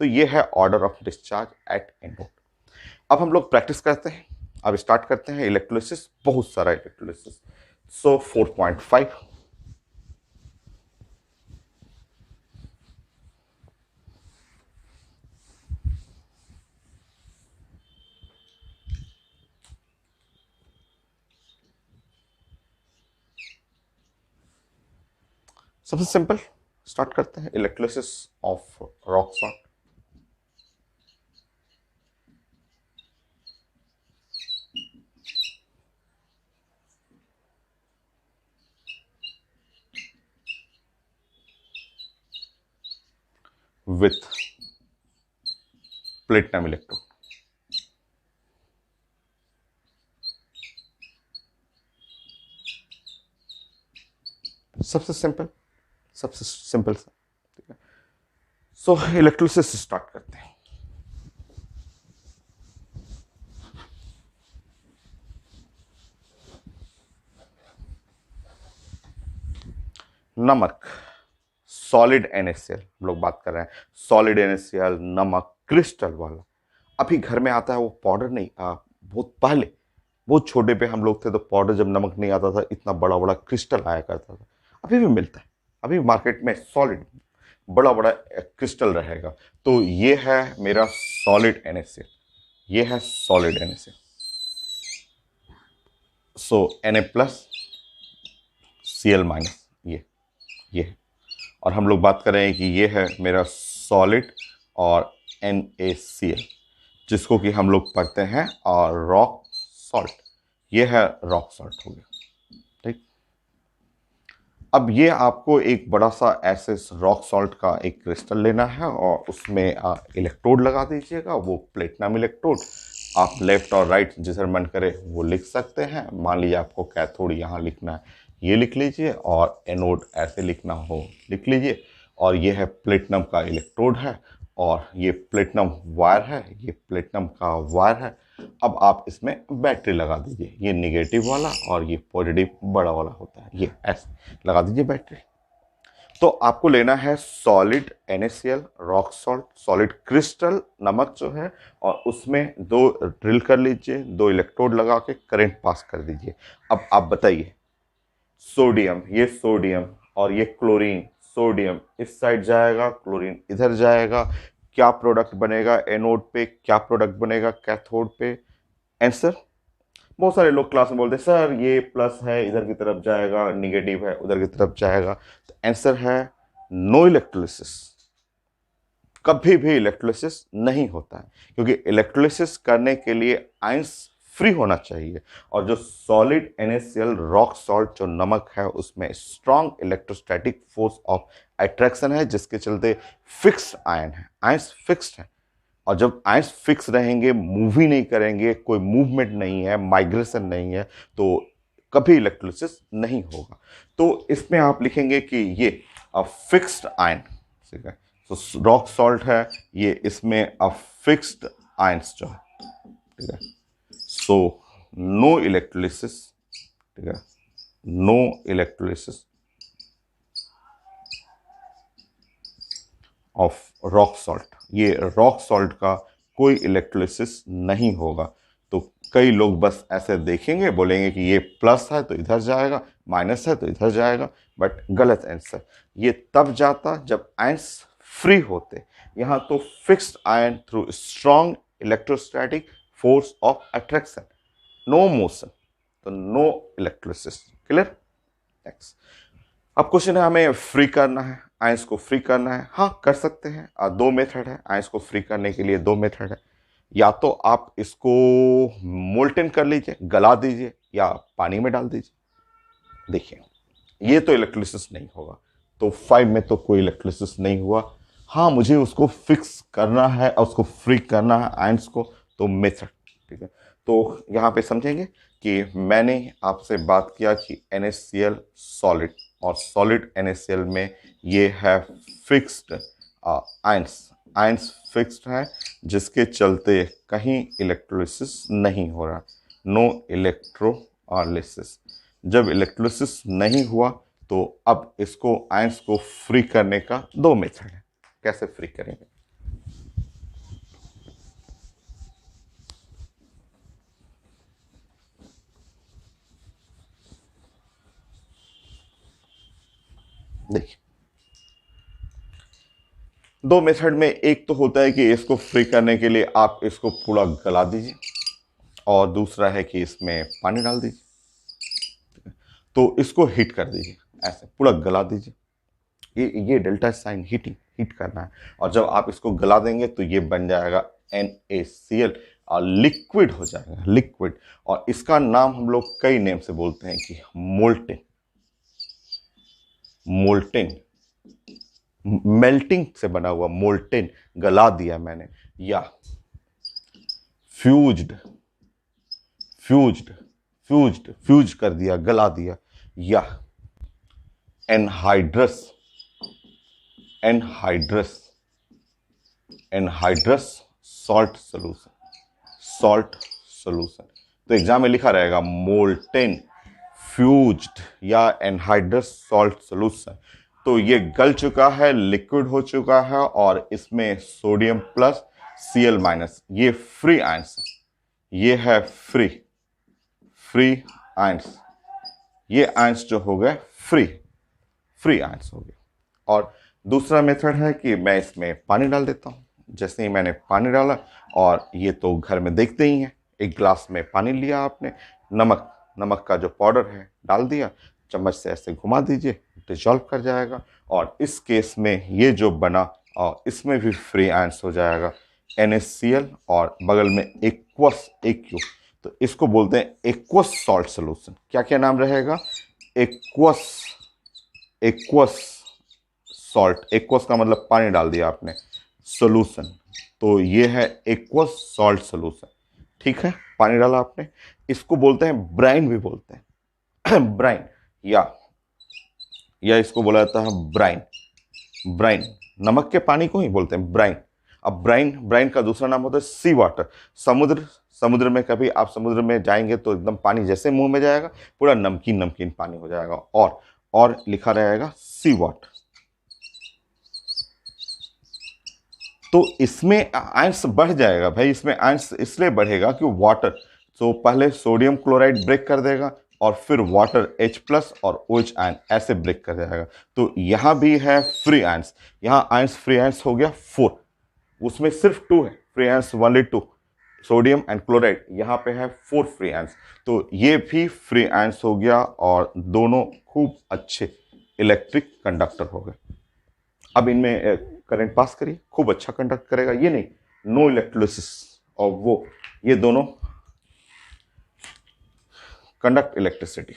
तो ये है order of discharge at anode. अब हम लोग प्रैक्टिस करते हैं, अब स्टार्ट करते हैं इलेक्ट्रोलिसिस, बहुत सारा इलेक्ट्रोलिसिस। सो 4.5, सबसे सिंपल स्टार्ट करते हैं electrolysis of rock salt. With platinum electrode. सबसे सिंपल, सबसे सिंपल सा, ठीक है। सो इलेक्ट्रोलिसिस स्टार्ट करते हैं। नमक, सॉलिड NaCl हम लोग बात कर रहे हैं, सॉलिड NaCl नमक क्रिस्टल वाला। अभी घर में आता है वो पाउडर नहीं, बहुत पहले बहुत छोटे पे हम लोग थे तो पाउडर जब नमक नहीं आता था इतना बड़ा बड़ा क्रिस्टल आया करता था। अभी भी मिलता है, अभी मार्केट में सॉलिड बड़ा बड़ा क्रिस्टल रहेगा। तो ये है मेरा सॉलिड NaCl, ये है सॉलिड NaCl। सो Na+Cl-, ये है। और हम लोग बात कर रहे हैं कि ये है मेरा सॉलिड और NaCl, जिसको कि हम लोग पढ़ते हैं और रॉक सॉल्ट, ये है रॉक सॉल्ट हो गया। ठीक, अब ये आपको एक बड़ा सा ऐसे रॉक सॉल्ट का एक क्रिस्टल लेना है और उसमें इलेक्ट्रोड लगा दीजिएगा, वो प्लेटिनम इलेक्ट्रोड। आप लेफ्ट और राइट जिसे मन करे वो लिख सकते हैं। मान लीजिए आपको कैथोड यहाँ लिखना है, ये लिख लीजिए, और एनोड ऐसे लिखना हो लिख लीजिए। और ये है प्लेटिनम का इलेक्ट्रोड है, और ये प्लेटिनम वायर है, ये प्लेटिनम का वायर है। अब आप इसमें बैटरी लगा दीजिए, ये निगेटिव वाला और ये पॉजिटिव बड़ा वाला होता है, ये ऐसे लगा दीजिए बैटरी। तो आपको लेना है solid NaCl, rock salt, solid crystal नमक जो है, और उसमें दो ड्रिल कर लीजिए, दो इलेक्ट्रोड लगा के करंट पास कर दीजिए। अब आप बताइए, सोडियम, ये सोडियम और ये क्लोरीन, सोडियम इस साइड जाएगा, क्लोरीन इधर जाएगा, क्या प्रोडक्ट बनेगा एनोड पे, क्या प्रोडक्ट बनेगा कैथोड पे? आंसर, बहुत सारे लोग क्लास में बोलते हैं सर ये प्लस है इधर की तरफ जाएगा, निगेटिव है उधर की तरफ जाएगा। तो आंसर है नो इलेक्ट्रोलिसिस। कभी भी इलेक्ट्रोलिसिस नहीं होता है, क्योंकि इलेक्ट्रोलिसिस करने के लिए आयंस फ्री होना चाहिए। और जो सॉलिड NaCl रॉक सॉल्ट जो नमक है उसमें strong electrostatic force of attraction है, जिसके चलते फिक्स्ड आयन है, आयंस फिक्स्ड है। और जब आयंस फिक्स रहेंगे, मूव ही नहीं करेंगे, कोई मूवमेंट नहीं है, माइग्रेशन नहीं है, तो कभी इलेक्ट्रोलिसिस नहीं होगा। तो इसमें आप लिखेंगे कि ये फिक्स्ड आयन, ठीक है। तो रॉक सॉल्ट है ये, इसमें फिक्स्ड आयंस जो है, ठीक है। सो नो इलेक्ट्रोलिसिस, ठीक है, no electrolysis of rock salt, ये रॉक सॉल्ट का कोई इलेक्ट्रोलिसिस नहीं होगा। तो कई लोग बस ऐसे देखेंगे, बोलेंगे कि ये प्लस है तो इधर जाएगा, माइनस है तो इधर जाएगा, बट गलत आंसर। ये तब जाता जब आयंस फ्री होते। यहाँ तो fixed ion through strong electrostatic force of attraction, no motion, तो नो इलेक्ट्रोलिसिस। क्लियर? नेक्स्ट, अब क्वेश्चन है हमें फ्री करना है, आयंस को फ्री करना है। हाँ कर सकते हैं, दो मेथड है आयंस को फ्री करने के लिए, दो मेथड है। या तो आप इसको मोल्टन कर लीजिए, गला दीजिए, या पानी में डाल दीजिए। देखिए ये तो इलेक्ट्रोलिसिस नहीं होगा, तो 5 में तो कोई इलेक्ट्रोलिसिस नहीं हुआ। हाँ मुझे उसको फिक्स करना है और उसको फ्री करना है आयंस को, तो मेथड, ठीक है। तो यहाँ पे समझेंगे कि मैंने आपसे बात किया कि NaCl सॉलिड, और सॉलिड NaCl में ये है फिक्स्ड आयंस, आयंस फिक्स्ड है, जिसके चलते कहीं इलेक्ट्रोलिसिस नहीं हो रहा, नो इलेक्ट्रोलिसिस। जब इलेक्ट्रोलिसिस नहीं हुआ तो अब इसको आयंस को फ्री करने का दो मेथड है। कैसे फ्री करेंगे? देखिए दो मेथड में, एक तो होता है कि इसको फ्री करने के लिए आप इसको पूरा गला दीजिए, और दूसरा है कि इसमें पानी डाल दीजिए। तो इसको हीट कर दीजिए, ऐसे पूरा गला दीजिए। ये डेल्टा साइन हीटिंग, हीट करना है। और जब आप इसको गला देंगे तो ये बन जाएगा NaCl, और लिक्विड हो जाएगा, लिक्विड। और इसका नाम हम लोग कई नेम से बोलते हैं कि मोल्टेन, मोल्टेन, मेल्टिंग से बना हुआ मोल्टेन, गला दिया मैंने, या फ्यूज्ड, फ्यूज्ड, फ्यूज्ड, फ्यूज कर दिया, गला दिया, या anhydrous, anhydrous, anhydrous salt solution, salt solution. तो एग्जाम में लिखा रहेगा मोल्टेन, फ्यूज्ड या एनहाइड्रस सॉल्ट सोल्यूशन। तो ये गल चुका है, लिक्विड हो चुका है और इसमें सोडियम प्लस Cl माइनस, ये फ्री आयंस है, ये है फ्री फ्री आयंस, ये आयंस जो हो गए फ्री आयंस हो गए। और दूसरा मेथड है कि मैं इसमें पानी डाल देता हूँ। जैसे ही मैंने पानी डाला, और ये तो घर में देखते ही हैं, एक ग्लास में पानी लिया आपने, नमक का जो पाउडर है डाल दिया, चम्मच से ऐसे घुमा दीजिए, डिजॉल्व कर जाएगा। और इस केस में ये जो बना, और इसमें भी फ्री आयंस हो जाएगा NaCl, और बगल में एक्वस AQ, तो इसको बोलते हैं एक्वस सॉल्ट सोल्यूशन। क्या क्या नाम रहेगा? एक्वस सॉल्ट, एक्वस का मतलब पानी डाल दिया आपने, सोल्यूशन, तो ये है एक्वस सॉल्ट सोल्यूशन। ठीक है, पानी डाला आपने, इसको बोलते हैं ब्राइन भी बोलते हैं ब्राइन, या इसको बोला जाता है ब्राइन, नमक के पानी को ही बोलते हैं ब्राइन। अब ब्राइन का दूसरा नाम होता है सी वाटर। समुद्र में कभी आप समुद्र में जाएंगे तो एकदम पानी जैसे मुंह में जाएगा, पूरा नमकीन पानी हो जाएगा, और लिखा रहेगा सी वाटर। तो इसमें आयंस बढ़ जाएगा भाई, इसमें आयंस इसलिए बढ़ेगा कि वाटर, तो पहले सोडियम क्लोराइड ब्रेक कर देगा, और फिर वाटर H+ और OH आयन ऐसे ब्रेक कर जाएगा। तो यहां भी है फ्री आयंस, यहां आयंस फ्री आयंस हो गया 4, उसमें सिर्फ 2 है free ions, only 2, sodium and chloride, यहाँ पे है 4 फ्री आयंस। तो ये भी फ्री आयंस हो गया, और दोनों खूब अच्छे इलेक्ट्रिक कंडक्टर हो गए। अब इनमें करंट पास करिए, खूब अच्छा कंडक्ट करेगा, ये नहीं, नो इलेक्ट्रोलिसिस, और वो ये दोनों कंडक्ट इलेक्ट्रिसिटी,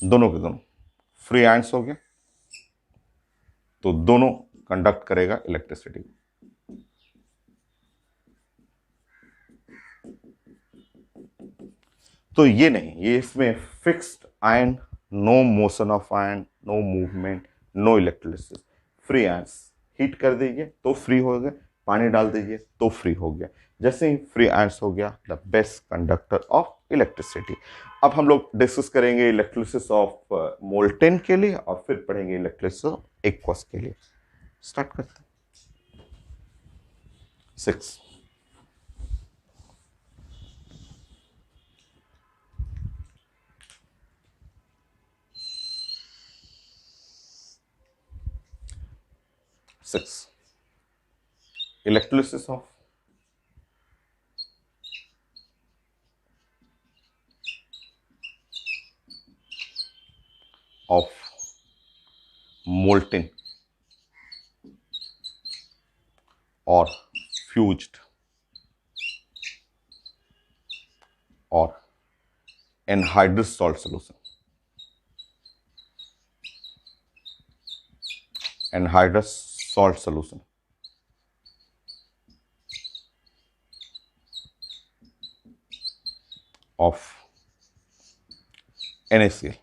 दोनों के दोनों फ्री आयंस हो गए, तो दोनों कंडक्ट करेगा इलेक्ट्रिसिटी। तो ये नहीं, ये इसमें fixed ion, no motion of ion, no movement, no electrolysis, free ions, heat कर दीजिए तो फ्री हो गए, पानी डाल दीजिए तो फ्री हो गया। जैसे ही फ्री आयंस हो गया, the best conductor of electricity. अब हम लोग डिस्कस करेंगे इलेक्ट्रोलिसिस ऑफ मोल्टेन के लिए, और फिर पढ़ेंगे इलेक्ट्रोलिसिस ऑफ एक्वस के लिए। स्टार्ट करते हैं। 6 electrolysis of molten or fused or anhydrous salt solution, anhydrous salt solution of NaCl।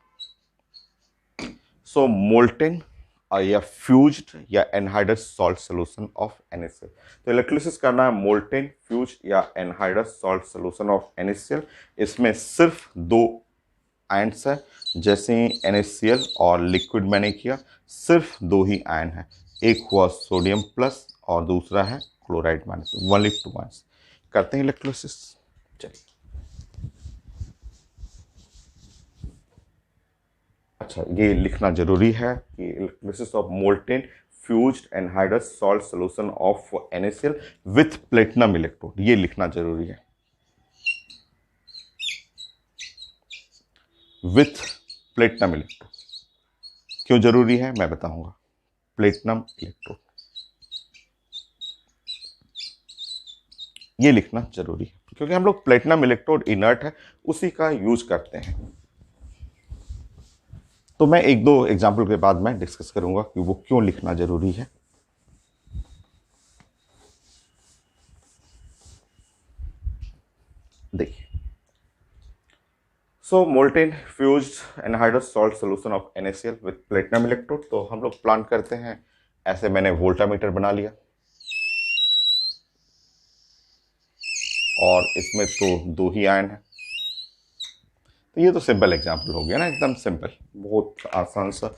So molten या फ्यूज्ड या anhydrous salt solution of NaCl। तो इलेक्ट्रोलिसिस करना है मोल्टेन, फ्यूज या anhydrous salt solution of NaCl। इसमें सिर्फ 2 आयन्स है, जैसे ही NaCl और लिक्विड मैंने किया, सिर्फ 2 ही आयन है, एक हुआ सोडियम प्लस और दूसरा है क्लोराइड माइनस, 1:2 आयन्स। करते हैं इलेक्ट्रोलिसिस, चलिए। अच्छा, ये लिखना जरूरी है कि electrolysis of molten fused anhydrous salt solution of NaCl with platinum electrode, ये लिखना जरूरी है, विथ प्लेटिनम इलेक्ट्रोड। क्यों जरूरी है मैं बताऊंगा। प्लेटिनम इलेक्ट्रोड, ये लिखना जरूरी है, क्योंकि हम लोग प्लेटिनम इलेक्ट्रोड इनर्ट है, उसी का यूज करते हैं। तो मैं 1-2 एग्जाम्पल के बाद मैं डिस्कस करूंगा कि वो क्यों लिखना जरूरी है। देखिए, so molten fused anhydrous salt solution of NaCl with platinum electrode. तो हम लोग प्लान करते हैं, ऐसे मैंने वोल्टामीटर बना लिया, और इसमें तो 2 ही आयन है। तो ये तो सिंपल एग्जाम्पल हो गया ना, एकदम सिंपल, बहुत आसान सा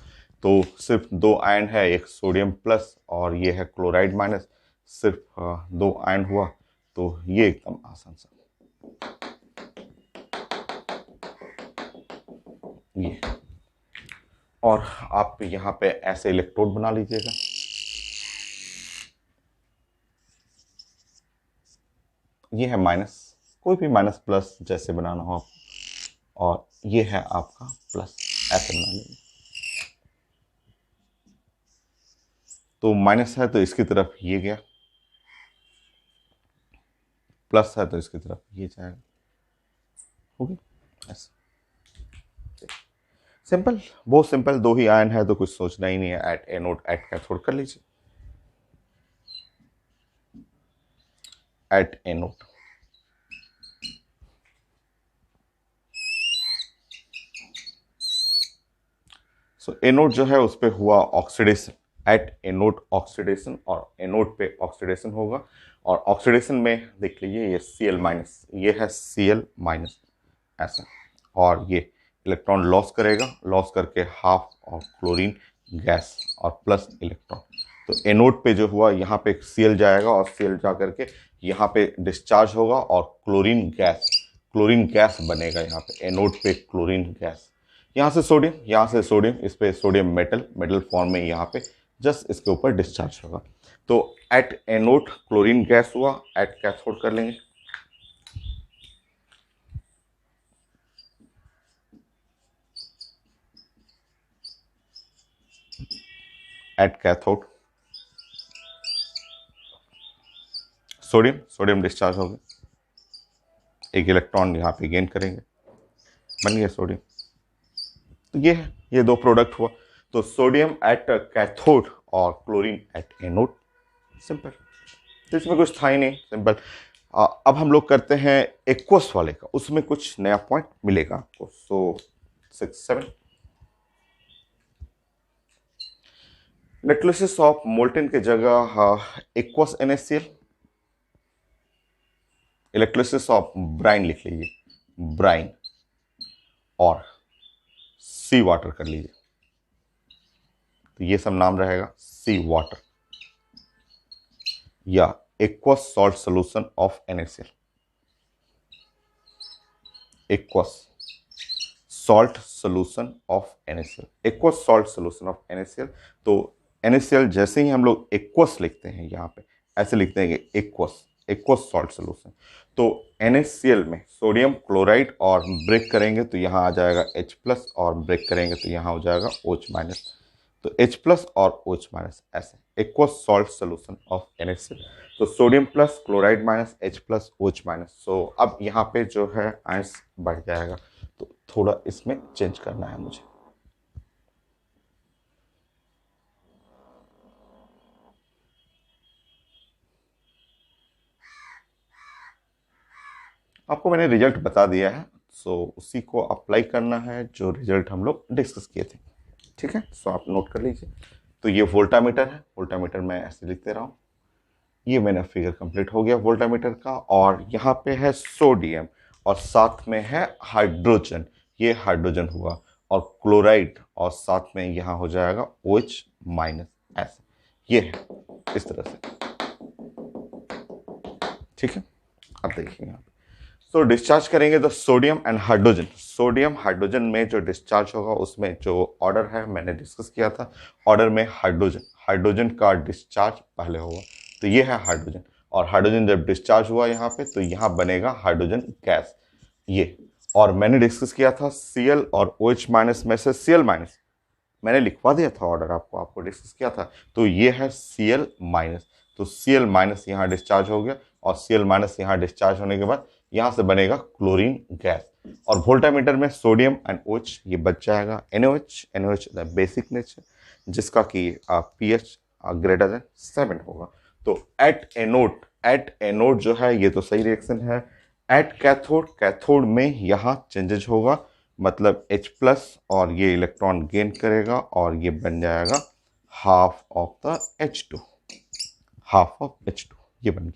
तो सिर्फ दो आयन है, एक सोडियम प्लस और ये है क्लोराइड माइनस, सिर्फ दो आयन हुआ, तो ये एकदम आसान सा ये। और आप यहाँ पे ऐसे इलेक्ट्रोड बना लीजिएगा। ये है माइनस, कोई भी माइनस प्लस जैसे बनाना हो आप, और ये है आपका प्लस, ऐसे बना लेंगे। तो माइनस है तो इसकी तरफ ये गया, प्लस है तो इसकी तरफ ये जाएगा, हो गया ऐसे। सिंपल, बहुत सिंपल, दो ही आयन है तो कुछ सोचना ही नहीं है। एट एनोड एट कैथोड कर लीजिए। एट एनोड, सो एनोड जो है उस पर हुआ ऑक्सीडेशन, एट एनोड ऑक्सीडेशन, और एनोड पे ऑक्सीडेशन होगा। और ऑक्सीडेशन में देख लीजिए ये Cl माइनस, ये है Cl माइनस ऐसा, और ये इलेक्ट्रॉन लॉस करेगा, लॉस करके हाफ और क्लोरीन गैस और प्लस इलेक्ट्रॉन। तो एनोड पे जो हुआ यहाँ पे Cl जाएगा और Cl जा करके यहाँ पे डिस्चार्ज होगा और क्लोरीन गैस बनेगा यहाँ पे, एनोड पे क्लोरीन गैस। यहाँ से सोडियम, यहाँ से सोडियम, इस पे सोडियम मेटल फॉर्म में यहाँ पे जस्ट इसके ऊपर डिस्चार्ज होगा। तो एट एनोड क्लोरीन गैस हुआ, एट कैथोड कर लेंगे। एट कैथोड सोडियम डिस्चार्ज हो गया, एक इलेक्ट्रॉन यहाँ पे गेन करेंगे, बन गया सोडियम। तो ये है, ये दो प्रोडक्ट हुआ। तो सोडियम एट कैथोड और क्लोरीन एट एनोड, सिंपल। तो इसमें कुछ था ही नहीं, सिंपल। अब हम लोग करते हैं एक्वस वाले का, उसमें कुछ नया पॉइंट मिलेगा आपको। सो 6-7 इलेक्ट्रोलिसिस ऑफ मोल्टेन के जगह aqueous NaCl, electrolysis of Bryan लिख लीजिए, ब्राइन और सी वाटर कर लीजिए। तो ये सब नाम रहेगा सी वाटर या aqueous salt solution of NaCl, aqueous salt solution of NaCl, aqueous salt solution of NaCl। तो NaCl जैसे ही हम लोग एक्वस लिखते हैं यहाँ पे ऐसे लिखते हैं कि एक्वस सॉल्ट सोल्यूशन। तो NaCl में सोडियम क्लोराइड और ब्रेक करेंगे तो यहाँ आ जाएगा H+ और ब्रेक करेंगे तो यहाँ हो जाएगा OH-। तो H+ और OH-, ऐसे aqueous salt solution of NaCl। तो sodium plus chloride minus H+ OH-। सो अब यहाँ पे जो है आयंस बढ़ जाएगा, तो थोड़ा इसमें चेंज करना है मुझे। आपको मैंने रिजल्ट बता दिया है, सो उसी को अप्लाई करना है जो रिजल्ट हम लोग डिस्कस किए थे, ठीक है। सो आप नोट कर लीजिए। तो ये वोल्टामीटर है, वोल्टामीटर मैं ऐसे लिखते रहा हूँ। ये मैंने फिगर कंप्लीट हो गया वोल्टामीटर का। और यहाँ पे है सोडियम और साथ में है हाइड्रोजन, ये हाइड्रोजन हुआ, और क्लोराइड और साथ में यहाँ हो जाएगा OH-, ऐसे ये है इस तरह से, ठीक है। अब देखिए यहाँ पे, सो डिस्चार्ज करेंगे तो sodium and hydrogen, sodium hydrogen में जो डिस्चार्ज होगा उसमें जो ऑर्डर है मैंने डिस्कस किया था, ऑर्डर में हाइड्रोजन का डिस्चार्ज पहले होगा। तो ये है हाइड्रोजन, और हाइड्रोजन जब डिस्चार्ज हुआ यहाँ पे तो यहाँ बनेगा हाइड्रोजन गैस, ये। और मैंने डिस्कस किया था Cl और OH- में से Cl-, मैंने लिखवा दिया था ऑर्डर आपको डिस्कस किया था। तो ये है Cl-, तो Cl- यहाँ डिस्चार्ज हो गया, और Cl- यहाँ डिस्चार्ज होने के बाद यहाँ से बनेगा क्लोरीन गैस। और वोल्टामीटर में सोडियम एंड OH ये बच जाएगा, NaOH द बेसिक नेचर, जिसका कि pH > 7 होगा। तो एट एनोड जो है ये तो सही रिएक्शन है। एट कैथोड में यहाँ चेंजेज होगा, मतलब H+ और ये इलेक्ट्रॉन गेन करेगा और ये बन जाएगा हाफ ऑफ द H2, ये बन गया,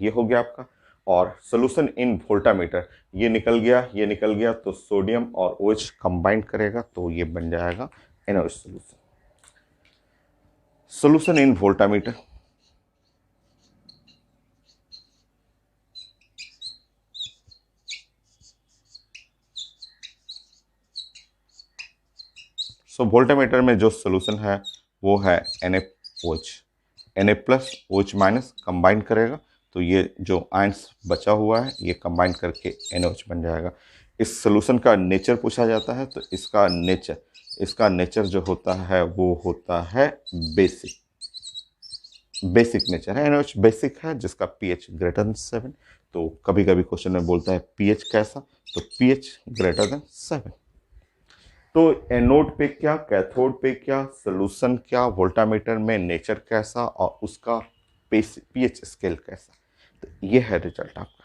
ये हो गया आपका। और सोल्यूशन इन वोल्टामीटर, ये निकल गया, तो सोडियम और OH कंबाइन करेगा तो ये बन जाएगा NaOH solution. Solution in voltameter. So voltameter में जो सोल्यूशन है वो है NaOH, Na plus OH minus combine करेगा तो ये जो आयंस बचा हुआ है ये कंबाइन करके NaOH बन जाएगा। इस सोल्यूशन का नेचर पूछा जाता है तो इसका नेचर जो होता है वो होता है बेसिक नेचर है। NaOH बेसिक है जिसका pH ग्रेटर देन 7। तो कभी कभी क्वेश्चन में बोलता है pH कैसा, तो pH ग्रेटर देन 7। तो एनोड पे क्या, कैथोड पे क्या, सोल्यूशन क्या, वोल्टामीटर में नेचर कैसा और उसका पीएच स्केल कैसा, तो ये है रिजल्ट आपका।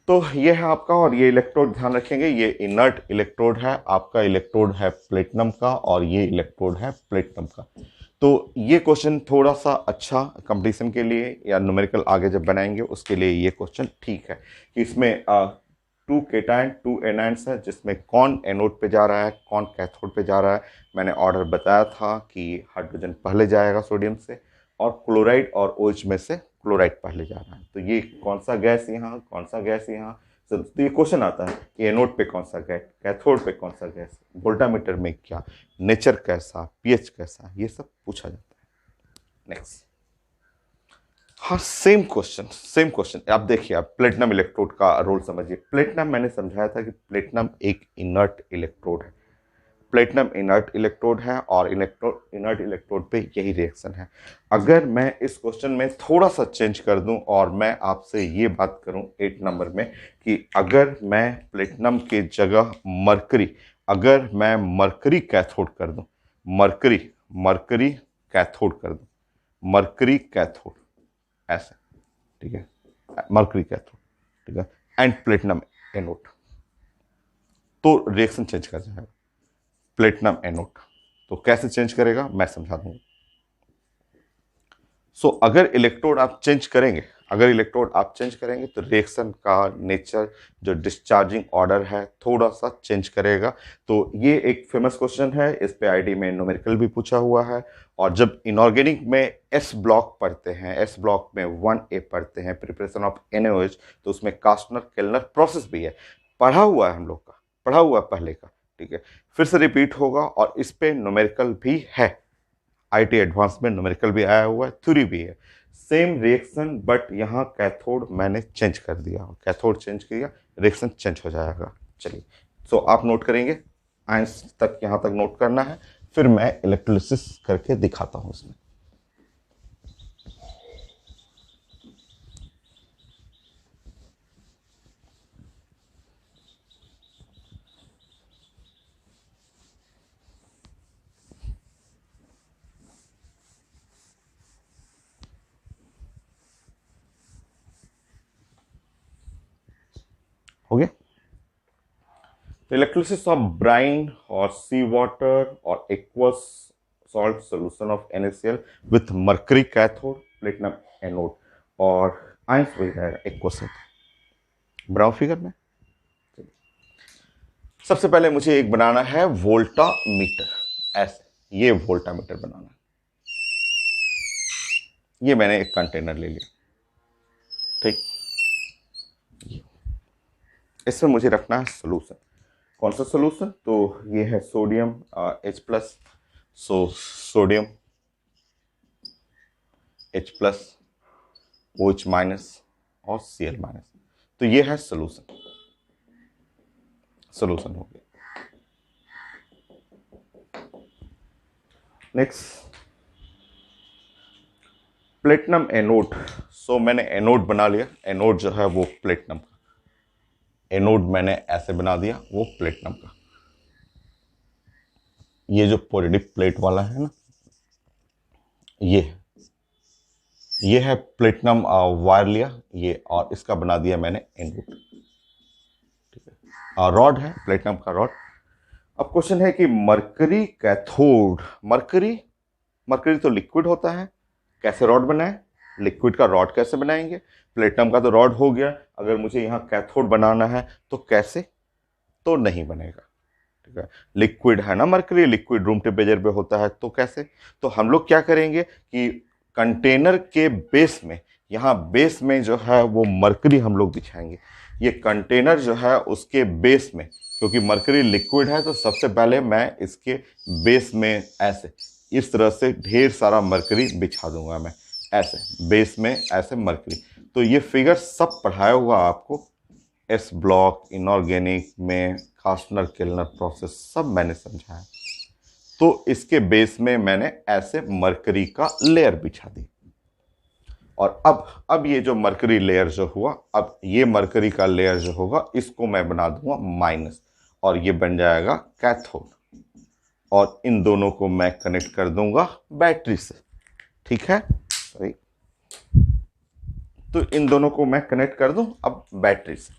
तो ये है आपका, और ये इलेक्ट्रोड ध्यान रखेंगे ये इनर्ट इलेक्ट्रोड है, आपका इलेक्ट्रोड है प्लेटिनम का और ये इलेक्ट्रोड है प्लेटिनम का। तो ये क्वेश्चन थोड़ा सा अच्छा कंपटीशन के लिए या न्यूमेरिकल आगे जब बनाएंगे उसके लिए ये क्वेश्चन ठीक है कि इसमें 2 केटायन 2 एनायंस है जिसमें कौन एनोड पे जा रहा है कौन कैथोड पे जा रहा है। मैंने ऑर्डर बताया था कि हाइड्रोजन पहले जाएगा सोडियम से और क्लोराइड और OH में से क्लोराइड पहले जा रहा है। तो ये कौन सा गैस यहाँ, कौन सा गैस यहाँ, तो ये क्वेश्चन आता है कि एनोड पे कौन सा गैस, कैथोड पे कौन सा गैस, वोल्टामीटर में क्या, नेचर कैसा, पीएच कैसा, ये सब पूछा जाता है। नेक्स्ट, हाँ सेम क्वेश्चन आप देखिए, आप प्लेटिनम इलेक्ट्रोड का रोल समझिए। प्लेटिनम मैंने समझाया था कि प्लेटिनम एक इनर्ट इलेक्ट्रोड है, प्लेटिनम इनर्ट इलेक्ट्रोड है और इनर्ट इलेक्ट्रोड पे यही रिएक्शन है। अगर मैं इस क्वेश्चन में थोड़ा सा चेंज कर दूं और मैं आपसे ये बात करूं 8 नंबर में कि अगर मैं प्लेटिनम के जगह अगर मैं मरकरी कैथोड कर दूं, मरकरी कैथोड कर दूं, मरकरी कैथोड ऐसा, ठीक है, मरकरी कैथोड, ठीक है, एंड प्लेटिनम एनोड, तो रिएक्शन चेंज कर जाएगा। प्लेटिनम एनोड तो कैसे चेंज करेगा मैं समझा दूंगा। सो अगर इलेक्ट्रोड आप चेंज करेंगे तो रिएक्शन का नेचर, जो डिस्चार्जिंग ऑर्डर है थोड़ा सा चेंज करेगा। तो ये एक फेमस क्वेश्चन है, इस पे आईडी में न्यूमेरिकल भी पूछा हुआ है। और जब इनऑर्गेनिक में एस ब्लॉक पढ़ते हैं, एस ब्लॉक में 1A पढ़ते हैं, प्रिपरेशन ऑफ NaOH, तो उसमें कास्टनर केल्नर प्रोसेस भी है, पढ़ा हुआ है हम लोग का, पढ़ा हुआ है पहले का, ठीक है, फिर से रिपीट होगा। और इस पे न्यूमेरिकल भी है, IT एडवांस में न्यूमेरिकल भी आया हुआ है, थ्योरी भी है, सेम रिएक्शन, बट यहाँ कैथोड मैंने चेंज कर दिया, कैथोड चेंज किया, रिएक्शन चेंज हो जाएगा। चलिए, सो आप नोट करेंगे, आयंस तक यहाँ तक नोट करना है, फिर मैं इलेक्ट्रोलिसिस करके दिखाता हूँ इसमें। हो गया, तो इलेक्ट्रोलिसिस ऑफ ब्राइन और सी वाटर और aqueous salt solution of NaCl with mercury cathode, platinum anode, और आयंस हो जाएगा एक्वस। ब्राउन फिगर में सबसे पहले मुझे एक बनाना है वोल्टामीटर, ऐसे ये वोल्टामीटर बनाना है। ये मैंने एक कंटेनर ले लिया, ठीक, इसमें मुझे रखना है सोल्यूशन। कौन सा सोल्यूशन, तो ये है sodium H+, so sodium H+, OH- और Cl-। तो ये है सोल्यूशन हो गया। Next, platinum anode. सो मैंने एनोड बना लिया, एनोड जो है वो प्लेटिनम का, एनोड मैंने ऐसे बना दिया, वो प्लेटिनम का। ये जो पॉजिटिव प्लेट वाला है ना, ये है प्लेटिनम वायर लिया ये, और इसका बना दिया मैंने एनोड, ठीक है, रॉड है प्लेटिनम का रॉड। अब क्वेश्चन है कि मरकरी कैथोड, मरकरी तो लिक्विड होता है, कैसे रॉड बनाए, लिक्विड का रॉड कैसे बनाएंगे, प्लेटिनम का तो रॉड हो गया, अगर मुझे यहाँ कैथोड बनाना है तो कैसे, तो नहीं बनेगा। लिक्विड है ना, मरकरी लिक्विड रूम टेम्परेचर पे होता है, तो कैसे? तो हम लोग क्या करेंगे कि कंटेनर के बेस में, यहाँ बेस में जो है वो मरकरी हम लोग बिछाएंगे। ये कंटेनर जो है उसके बेस में, क्योंकि मरकरी लिक्विड है, तो सबसे पहले मैं इसके बेस में ऐसे इस तरह से ढेर सारा मरकरी बिछा दूंगा मैं, ऐसे बेस में ऐसे मरकरी। तो ये फिगर सब पढ़ाया हुआ आपको एस ब्लॉक, इनऑर्गेनिक में कास्टनर केल्नर प्रोसेस सब मैंने समझाया। तो इसके बेस में मैंने ऐसे मरकरी का लेयर बिछा दी, और अब ये जो मरकरी लेयर जो हुआ, अब ये मरकरी का लेयर जो होगा इसको मैं बना दूंगा माइनस, और ये बन जाएगा कैथोड, और इन दोनों को मैं कनेक्ट कर दूंगा बैटरी से। ठीक है, सॉरी, तो इन दोनों को मैं कनेक्ट कर दूं अब बैटरी से।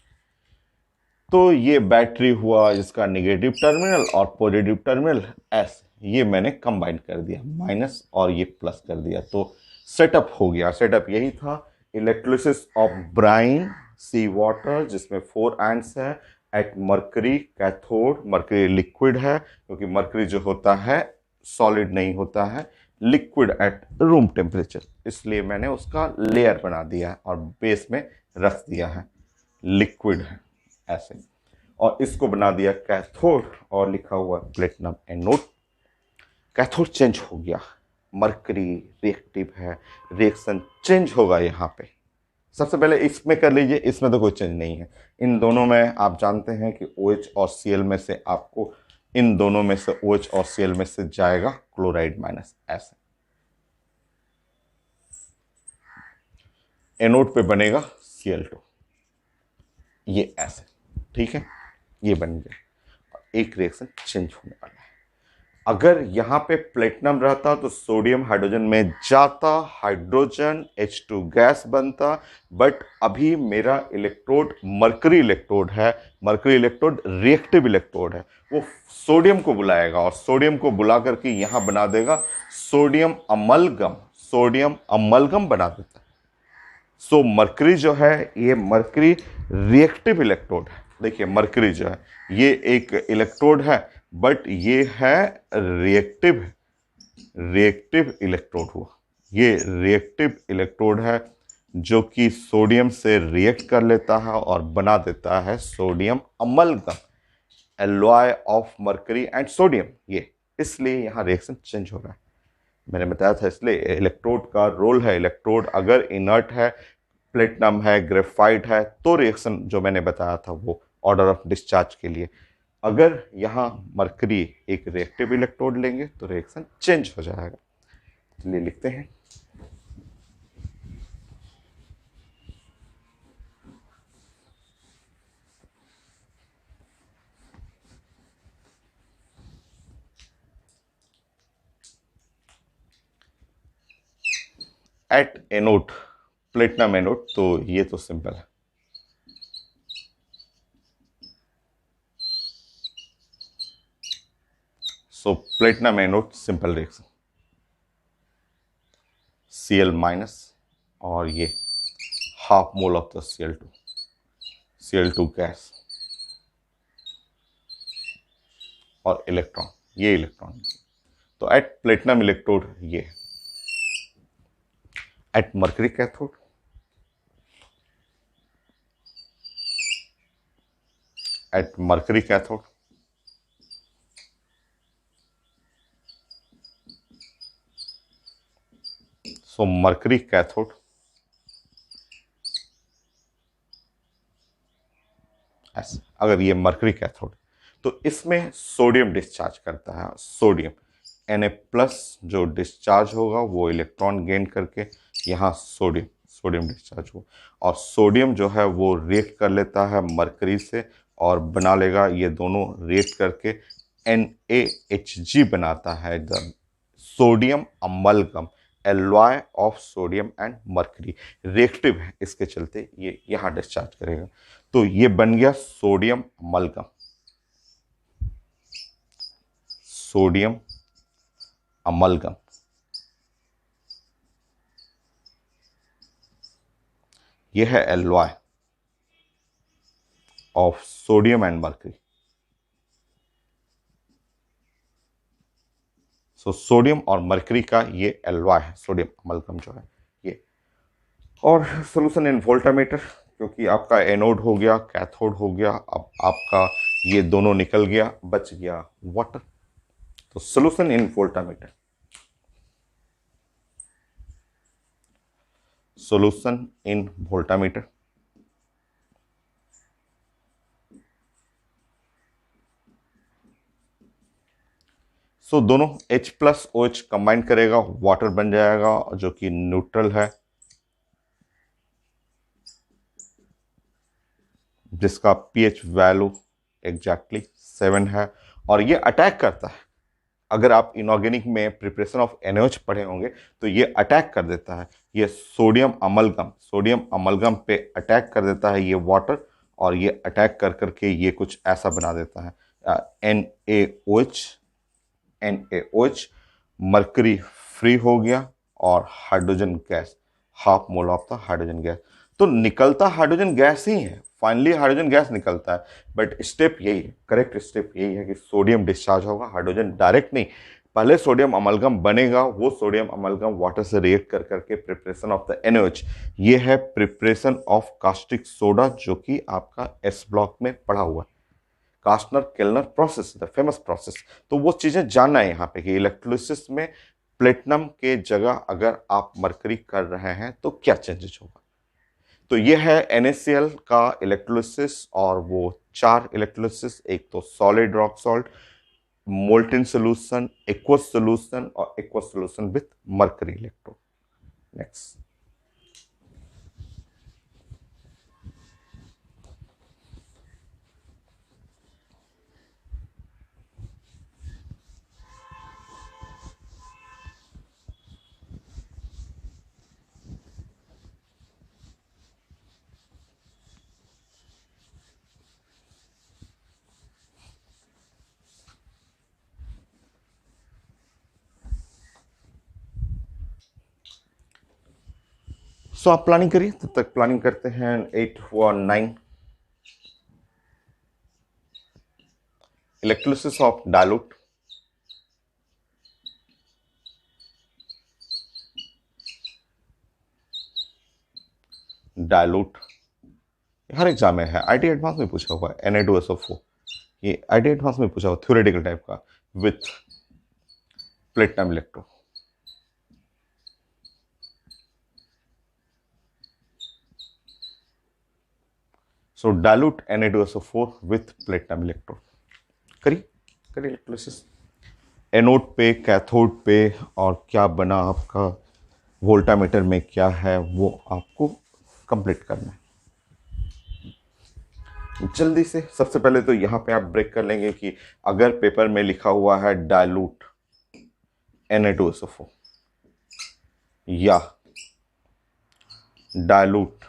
तो ये बैटरी हुआ जिसका निगेटिव टर्मिनल और पॉजिटिव टर्मिनल, एस ये मैंने कंबाइन कर दिया, माइनस और ये प्लस कर दिया, तो सेटअप हो गया। सेटअप यही था, electrolysis of brine sea water, जिसमें 4 एंड्स है at mercury cathode. Mercury liquid है, क्योंकि मरकरी जो होता है सॉलिड नहीं होता है, लिक्विड एट रूम टेम्परेचर, इसलिए मैंने उसका लेयर बना दिया और बेस में रख दिया है, लिक्विड है ऐसे, और इसको बना दिया कैथोड और लिखा हुआ प्लेटिनम एनोड। कैथोड चेंज हो गया, मरकरी रिएक्टिव है, रिएक्शन चेंज होगा यहाँ पे। सबसे पहले इसमें कर लीजिए, इसमें तो कोई चेंज नहीं है। इन दोनों में आप जानते हैं कि OH और Cl में से आपको, इन दोनों में से OH और Cl में से जाएगा क्लोराइड माइनस, ऐसे एनोड पे बनेगा Cl2, ये ऐसे। ठीक है, ये बन गया, एक रिएक्शन चेंज होने वाला है। अगर यहाँ पे प्लेटिनम रहता तो सोडियम हाइड्रोजन में जाता, हाइड्रोजन H2 गैस बनता, बट अभी मेरा इलेक्ट्रोड मरकरी इलेक्ट्रोड है, मरकरी इलेक्ट्रोड रिएक्टिव इलेक्ट्रोड है, वो सोडियम को बुलाएगा और सोडियम को बुला करके यहाँ बना देगा सोडियम अमलगम, सोडियम अमलगम बना देता है। सो मरकरी जो है ये मरकरी रिएक्टिव इलेक्ट्रोड है। देखिए मरकरी जो है ये एक इलेक्ट्रोड है, बट ये है रिएक्टिव, रिएक्टिव इलेक्ट्रोड हुआ, ये रिएक्टिव इलेक्ट्रोड है जो कि सोडियम से रिएक्ट कर लेता है और बना देता है sodium amalgam, alloy of mercury and sodium. ये इसलिए यहाँ रिएक्शन चेंज हो रहा है, मैंने बताया था। इसलिए इलेक्ट्रोड का रोल है, इलेक्ट्रोड अगर इनर्ट है, प्लेटिनम है, ग्रेफाइट है, तो रिएक्शन जो मैंने बताया था वो ऑर्डर ऑफ डिस्चार्ज के लिए। अगर यहाँ मरकरी एक रिएक्टिव इलेक्ट्रोड लेंगे तो रिएक्शन चेंज हो जाएगा। चलिए लिखते हैं, एट एनोड, प्लेटिनम एनोड, तो ये तो सिंपल है। So platinum anode simple reaction, Cl minus और ये half mole of the Cl2, Cl2 gas और इलेक्ट्रॉन, ये इलेक्ट्रॉन। तो एट प्लेटिनम इलेक्ट्रोड ये, at mercury cathode, at mercury cathode so mercury cathode ऐसे, अगर ये मरकरी कैथोड तो इसमें सोडियम डिस्चार्ज करता है, सोडियम Na+ जो डिस्चार्ज होगा वो इलेक्ट्रॉन गेन करके यहाँ सोडियम, सोडियम डिस्चार्ज हो, और सोडियम जो है वो रिएक्ट कर लेता है मरकरी से और बना लेगा, ये दोनों रिएक्ट करके NaHg बनाता है, एकदम sodium amalgam, alloy of sodium and mercury, reactive है, इसके चलते ये यहाँ डिस्चार्ज करेगा। तो ये बन गया सोडियम अमलगम, सोडियम अमलगम। यह है alloy of sodium and mercury. So sodium और मरकरी का ये एलवाई है, सोडियम अमलगम जो है ये। और सोल्यूशन इन वोल्टामीटर, क्योंकि आपका एनोड हो गया, कैथोड हो गया, अब आपका ये दोनों निकल गया, बच गया वाटर। तो solution in voltameter, solution in voltameter. So दोनों H प्लस OH कंबाइन करेगा, वाटर बन जाएगा जो कि न्यूट्रल है, जिसका pH वैल्यू एग्जैक्टली 7 है। और ये अटैक करता है, अगर आप इनऑर्गेनिक में प्रिपरेशन ऑफ NaOH पढ़े होंगे तो ये अटैक कर देता है, ये सोडियम अमलगम पे अटैक कर देता है ये वाटर, और ये अटैक कर करके ये कुछ ऐसा बना देता है NaOH, मरकरी फ्री हो गया और hydrogen gas, half mole of the hydrogen gas. तो निकलता हाइड्रोजन गैस ही है, फाइनली हाइड्रोजन गैस निकलता है, बट स्टेप यही है, करेक्ट स्टेप यही है कि सोडियम डिस्चार्ज होगा, हाइड्रोजन डायरेक्ट नहीं, पहले सोडियम अमलगम बनेगा, वो सोडियम अमलगम वाटर से रिएक्ट कर करके प्रिपरेशन ऑफ द NaOH। ये है प्रिपरेशन ऑफ कास्टिक सोडा, जो कि आपका S ब्लॉक में पढ़ा हुआ है, कास्टनर केल्नर प्रोसेस, द फेमस प्रोसेस। तो वो चीजें जानना है यहाँ पे कि इलेक्ट्रोलिसिस में प्लेटिनम के जगह अगर आप मरकरी कर रहे हैं तो क्या चेंजेस होगा। तो ये है NaCl का इलेक्ट्रोलिसिस, और वो 4 इलेक्ट्रोलिसिस, एक तो solid rock salt, molten solution, aqueous solution और aqueous solution with mercury electrode. Next, so आप प्लानिंग करिए, तब तक प्लानिंग करते हैं 8 और 9। Electrolysis of dilute, dilute her exam में है, IIT एडवांस में पूछा हुआ है, Na2SO4, ये IIT एडवांस में पूछा हुआ थ्योरेटिकल टाइप का, with platinum electro. So dilute Na2SO4 with platinum electro, करिए करिए इलेक्ट्रोलिसिस, एनोड पे, कैथोड पे, और क्या बना आपका वोल्टामीटर में क्या है वो आपको कंप्लीट करना है। जल्दी से सबसे पहले तो यहाँ पे आप ब्रेक कर लेंगे कि अगर पेपर में लिखा हुआ है डायलूट Na2SO4 या डायलूट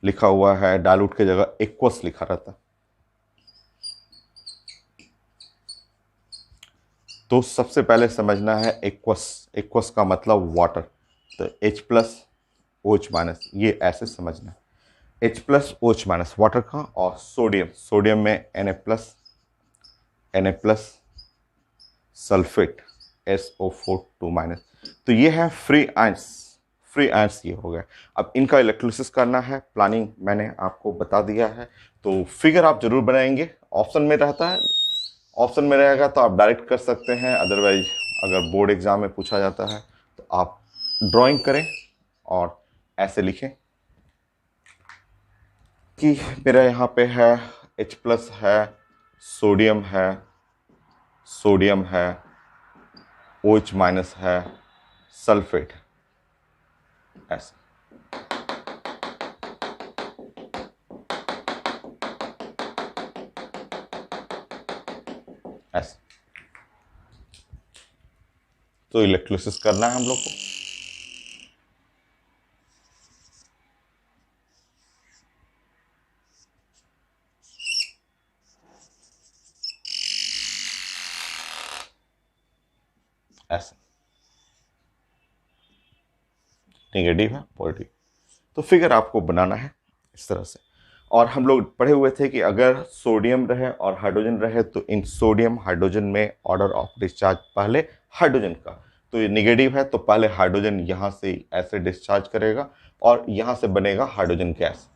लिखा हुआ है, डायलूट की जगह एक्वस लिखा रहता, तो सबसे पहले समझना है एक्वस, एक्वस का मतलब वाटर, तो H प्लस OH माइनस, ये ऐसे समझना है, H plus OH minus water का, और सोडियम, सोडियम में Na plus sulphate SO4 2 minus, तो ये है फ्री आयंस, फ्री आयंस ये हो गया। अब इनका इलेक्ट्रोलिसिस करना है, प्लानिंग मैंने आपको बता दिया है, तो फिगर आप जरूर बनाएंगे, ऑप्शन में रहता है, ऑप्शन में रहेगा तो आप डायरेक्ट कर सकते हैं, अदरवाइज अगर बोर्ड एग्जाम में पूछा जाता है तो आप ड्राइंग करें और ऐसे लिखें कि मेरा यहाँ पे है H प्लस है, सोडियम है, सोडियम है, OH माइनस है, सल्फेट है, ऐसे। ऐसे तो इलेक्ट्रोलिसिस करना है हम लोग को। ऐसे नेगेटिव है, पॉजिटिव, तो फिगर आपको बनाना है इस तरह से। और हम लोग पढ़े हुए थे कि अगर सोडियम रहे और हाइड्रोजन रहे तो इन सोडियम हाइड्रोजन में ऑर्डर ऑफ डिस्चार्ज पहले हाइड्रोजन का, तो ये निगेटिव है तो पहले हाइड्रोजन यहाँ से ऐसे डिस्चार्ज करेगा और यहाँ से बनेगा हाइड्रोजन गैस,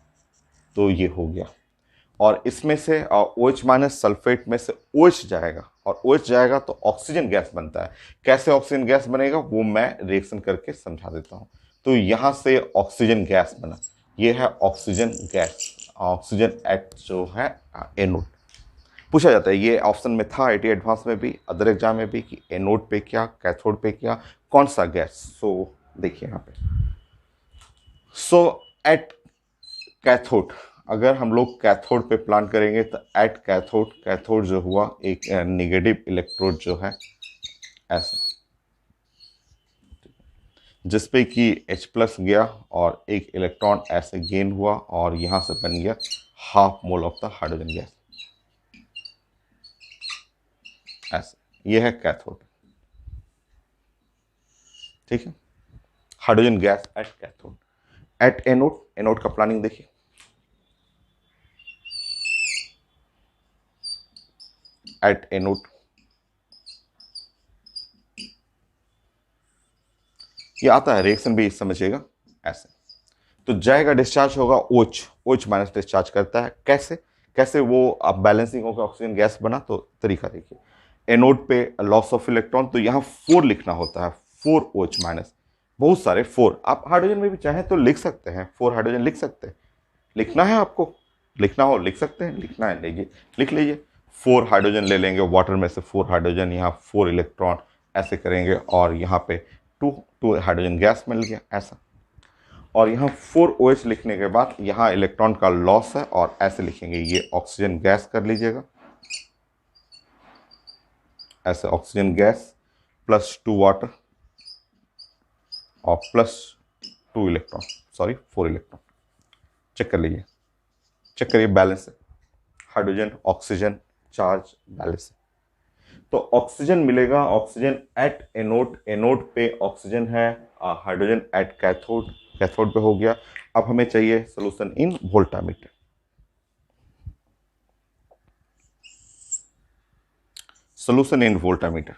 तो ये हो गया। और इसमें से OH माइनस सल्फेट में से OH जाएगा और OH जाएगा तो ऑक्सीजन गैस बनता है। कैसे ऑक्सीजन गैस बनेगा वो मैं रिएक्शन करके समझा देता हूँ। तो यहाँ से ऑक्सीजन गैस बना, ये है ऑक्सीजन गैस, ऑक्सीजन एट जो है एनोड। पूछा जाता है, ये ऑप्शन में था IIT एडवांस में भी, अदर एग्जाम में भी, कि एनोड पे क्या, कैथोड पे क्या, कौन सा गैस। सो देखिए यहाँ पे, सो एट कैथोड, अगर हम लोग कैथोड पे प्लान करेंगे तो एट कैथोड, कैथोड जो हुआ एक नेगेटिव इलेक्ट्रोड जो है ऐसे, जिसपे कि H प्लस गया और एक इलेक्ट्रॉन ऐसे गेन हुआ और यहाँ से बन गया half mole of the hydrogen gas ऐसे, ये है कैथोड। ठीक है, hydrogen gas at cathode. Eight anode, anode का प्लानिंग देखिए, एट एनोड ये आता है, रिएक्शन भी समझिएगा ऐसे, तो जाएगा डिस्चार्ज होगा OH, OH माइनस डिस्चार्ज करता है। कैसे, कैसे वो अब बैलेंसिंग होकर ऑक्सीजन गैस बना, तो तरीका देखिए, एनोड पे लॉस ऑफ इलेक्ट्रॉन, तो यहाँ 4 लिखना होता है, 4 OH माइनस, बहुत सारे 4, आप हाइड्रोजन में भी चाहें तो लिख सकते हैं, 4 हाइड्रोजन लिख सकते हैं, लिखना है आपको, लिखना हो लिख सकते हैं, लिखना है लीजिए लिख लीजिए। 4 हाइड्रोजन ले लेंगे, वाटर में से 4 हाइड्रोजन, यहाँ 4 इलेक्ट्रॉन ऐसे करेंगे और यहाँ पे 2 हाइड्रोजन गैस मिल गया ऐसा। और यहाँ 4 OH लिखने के बाद यहाँ इलेक्ट्रॉन का लॉस है और ऐसे लिखेंगे, ये ऑक्सीजन गैस कर लीजिएगा ऐसे, ऑक्सीजन गैस प्लस 2 वाटर और plus 2 electron, sorry 4 electron. Check कर लीजिए, चेक करिए, बैलेंस है, हाइड्रोजन ऑक्सीजन चार्ज बैलेंस है। तो ऑक्सीजन मिलेगा, ऑक्सीजन एट एनोड, एनोड पे ऑक्सीजन है, हाइड्रोजन एट कैथोड, कैथोड पे हो गया। अब हमें चाहिए solution in voltameter. Solution in voltameter,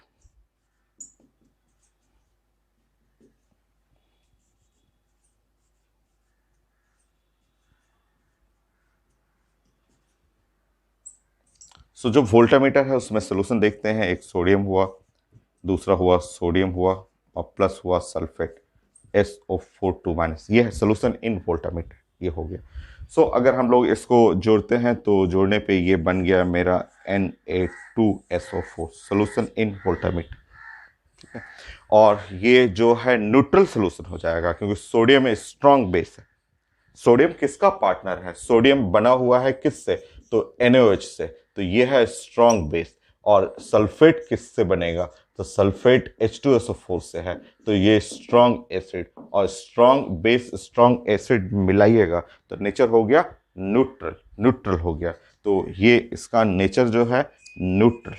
so जो वोल्टामीटर है उसमें सोल्यूशन देखते हैं, एक सोडियम हुआ, दूसरा हुआ सोडियम हुआ और प्लस हुआ सल्फेट SO4 माइनस, ये है सोल्यूशन इन वोल्टामीटर, ये हो गया। सो अगर हम लोग इसको जोड़ते हैं तो जोड़ने पे ये बन गया मेरा Na2SO4, सोल्यूशन इन वोल्टामीटर। ठीक है, और ये जो है न्यूट्रल सोल्यूशन हो जाएगा क्योंकि सोडियम स्ट्रॉन्ग बेस है। सोडियम किसका पार्टनर है, सोडियम बना हुआ है किससे, तो NaOH से, तो ये है स्ट्रॉन्ग बेस। और सल्फेट किससे बनेगा, तो सल्फेट H2SO4 से है, तो ये स्ट्रॉन्ग एसिड, और स्ट्रॉन्ग बेस स्ट्रॉन्ग एसिड मिलाइएगा तो नेचर हो गया न्यूट्रल, न्यूट्रल हो गया, तो ये इसका नेचर जो है न्यूट्रल।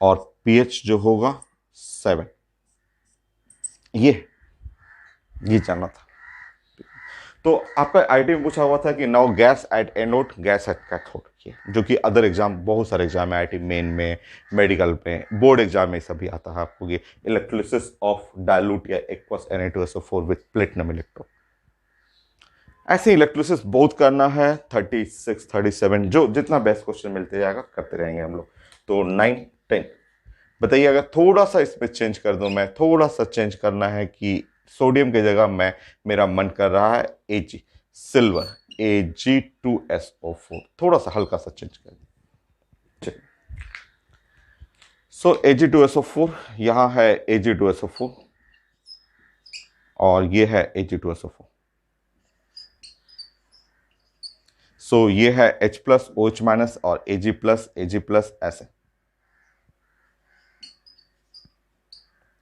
और pH जो होगा 7, ये जानना था। तो आपका IIT में पूछा हुआ था कि now gas at anode, gas at cathode, जो कि अदर एग्जाम, बहुत सारे एग्जाम है, IIT मेन में, मेडिकल में, बोर्ड एग्जाम में सभी आता है आपको, ये इलेक्ट्रोलिसिस ऑफ डायलूट या aqueous Na2SO4 with platinum electrode. ऐसे इलेक्ट्रोलिसिस बहुत करना है, 36 37 जो जितना बेस्ट क्वेश्चन मिलते जाएगा करते रहेंगे हम लोग। तो 9 10 बताइए, अगर थोड़ा सा इसमें चेंज कर दूं मैं, थोड़ा सा चेंज करना है कि सोडियम की जगह मैं, मेरा मन कर रहा है Ag, सिल्वर, Ag2SO4, थोड़ा सा हल्का सा चेंज कर दें। सो Ag2SO4, यहां है Ag2SO4 और ये है Ag2SO4। सो ये है H प्लस OH माइनस और Ag प्लस ऐसे,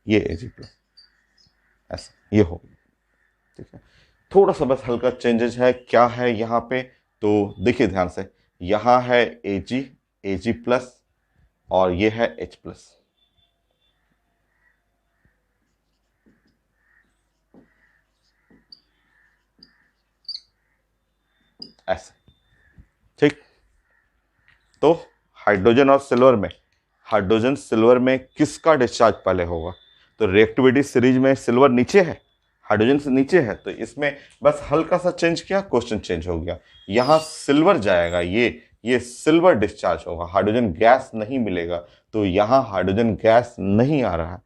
ये Ag प्लस ऐसे, ये हो गया। ठीक है, थोड़ा सा बस हल्का चेंजेस है, क्या है यहाँ पे, तो देखिए ध्यान से, यहाँ है Ag प्लस और ये है H प्लस, ऐसे, ठीक। तो हाइड्रोजन सिल्वर में किसका डिस्चार्ज पहले होगा? तो रिएक्टिविटी सीरीज में सिल्वर नीचे है, हाइड्रोजन से नीचे है, तो इसमें बस हल्का सा चेंज किया, क्वेश्चन चेंज हो गया। यहां सिल्वर जाएगा, ये सिल्वर डिस्चार्ज होगा, हाइड्रोजन गैस नहीं मिलेगा, तो यहां हाइड्रोजन गैस नहीं आ रहा है।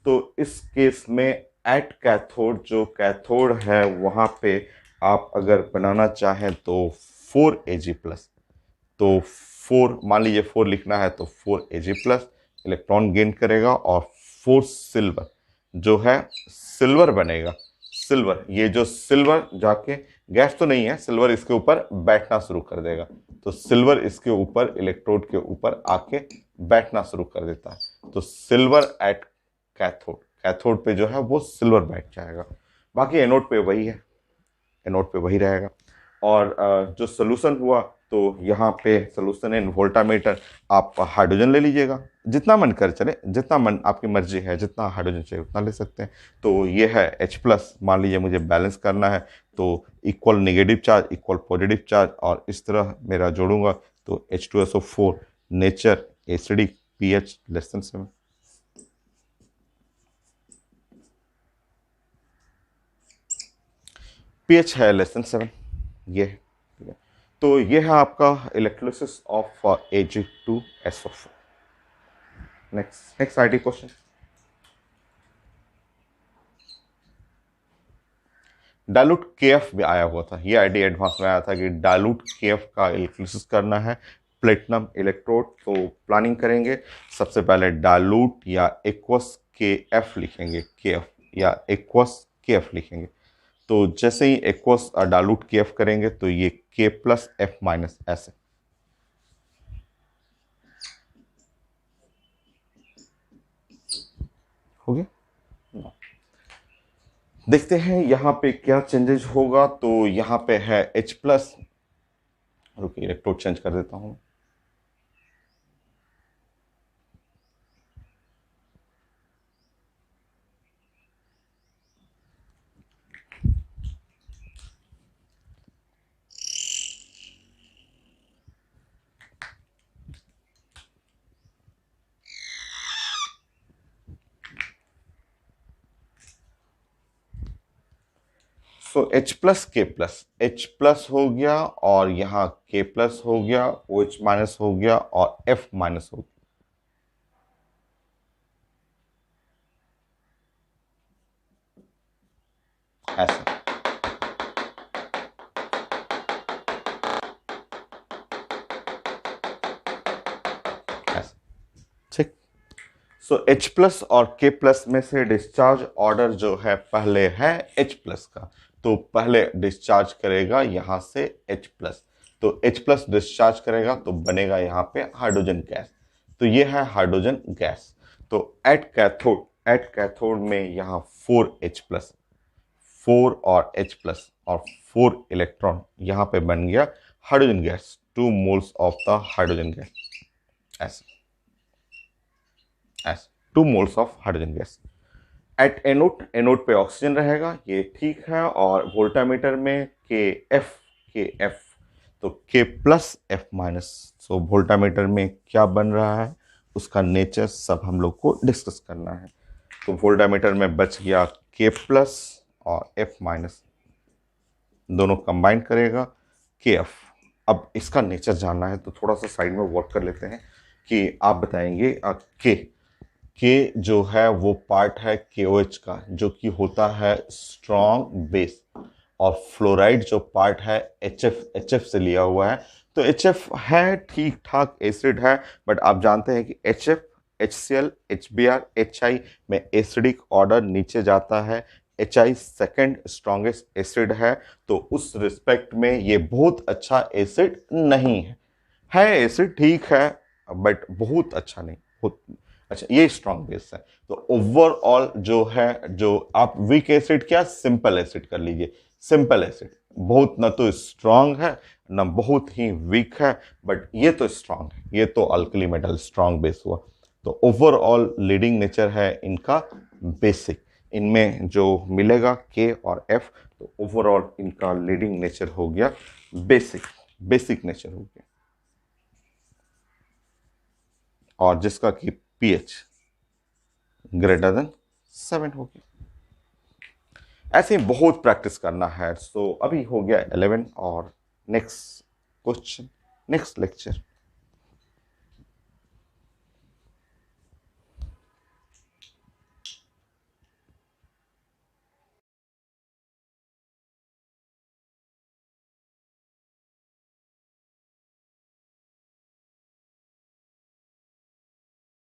तो इस केस में एट कैथोड, जो कैथोड है वहां पे आप अगर बनाना चाहें तो 4Ag प्लस, तो 4 मान लीजिए 4 लिखना है तो 4Ag प्लस इलेक्ट्रॉन गेन करेगा, और 4 सिल्वर जो है सिल्वर बनेगा। सिल्वर, ये जो सिल्वर जाके, गैस तो नहीं है, सिल्वर इसके ऊपर बैठना शुरू कर देगा, तो सिल्वर इसके ऊपर इलेक्ट्रोड के ऊपर आके बैठना शुरू कर देता है। तो सिल्वर एट कैथोड, कैथोड पे जो है वो सिल्वर बैठ जाएगा। बाकी एनोड पे वही है, एनोड पे वही रहेगा। और जो सोल्यूशन हुआ, तो यहाँ पे सोल्यूशन इन वोल्टामीटर आप हाइड्रोजन ले लीजिएगा, जितना मन कर चले, जितना मन आपकी मर्जी है, जितना हाइड्रोजन चाहिए उतना ले सकते हैं। तो ये है H प्लस, मान लीजिए मुझे बैलेंस करना है, तो equal negative charge equal positive charge, और इस तरह मेरा जोड़ूंगा तो H2SO4 nature acidic, pH less than 7। pH है लेस देन 7, ये है, ठीक है। तो ये है आपका electrolysis of Ag2SO4। Next IT question. Dilute KF भी आया हुआ था, ये आईडी एडवांस में आया था कि डायलूट KF का इलेक्ट्रोलिसिस करना है प्लेटिनम इलेक्ट्रोड। तो प्लानिंग करेंगे, सबसे पहले डायलूट या एक्वस KF लिखेंगे, KF या एक्वस KF लिखेंगे। तो जैसे ही एक्वस डायलूट KF करेंगे तो ये K प्लस F माइनस ऐसे, हो गया। देखते हैं यहाँ पे क्या चेंजेस होगा। तो यहाँ पे है H प्लस, रुकिए इलेक्ट्रोड चेंज कर देता हूँ। सो H plus K plus, H plus हो गया और यहाँ K प्लस हो गया, OH माइनस हो गया और F माइनस हो गया, ऐसा। ऐसा, ठीक। सो H प्लस और K प्लस में से डिस्चार्ज ऑर्डर जो है पहले है H प्लस का, तो पहले डिस्चार्ज करेगा यहां से H प्लस, तो H प्लस डिस्चार्ज करेगा तो बनेगा यहाँ पे हाइड्रोजन गैस, तो ये है हाइड्रोजन गैस। तो एट कैथोड में यहाँ 4H प्लस, 4 और H प्लस और 4 इलेक्ट्रॉन यहाँ पे बन गया hydrogen gas, 2 moles of the hydrogen gas, ऐसे ऐसे 2 moles of hydrogen gas. At anode पे ऑक्सीजन रहेगा, ये ठीक है। और वोल्टामीटर में KF, तो K प्लस F माइनस। सो वोल्टामीटर में क्या बन रहा है उसका नेचर सब हम लोग को डिस्कस करना है। तो वोल्टामीटर में बच गया K प्लस और F माइनस, दोनों कंबाइन करेगा KF। अब इसका नेचर जानना है तो थोड़ा सा साइड में वर्क कर लेते हैं कि आप बताएंगे के जो है वो पार्ट है KOH का, जो कि होता है स्ट्रॉन्ग बेस, और फ्लोराइड जो पार्ट है HF से लिया हुआ है। तो HF है ठीक ठाक एसिड है, बट आप जानते हैं कि HF, HCl, HBr, HI में एसिडिक ऑर्डर नीचे जाता है, HI सेकेंड स्ट्रॉन्गेस्ट एसिड है, तो उस रिस्पेक्ट में ये बहुत अच्छा एसिड नहीं है एसिड ठीक है, बट बहुत अच्छा नहीं, अच्छा ये स्ट्रॉन्ग बेस है। तो ओवरऑल जो है, जो आप वीक एसिड क्या सिंपल एसिड कर लीजिए, सिंपल एसिड बहुत ना तो स्ट्रॉन्ग है ना बहुत ही वीक है, बट ये तो स्ट्रॉन्ग है, ये तो अल्कली मेटल स्ट्रॉन्ग बेस हुआ। तो ओवरऑल लीडिंग नेचर है इनका बेसिक, इनमें जो मिलेगा K और F, तो ओवरऑल इनका लीडिंग नेचर हो गया बेसिक नेचर हो गया, और जिसका कि पीएच ग्रेटर देन 7 हो गया। ऐसे ही बहुत प्रैक्टिस करना है। सो अभी हो गया 11 और नेक्स्ट क्वेश्चन, नेक्स्ट लेक्चर।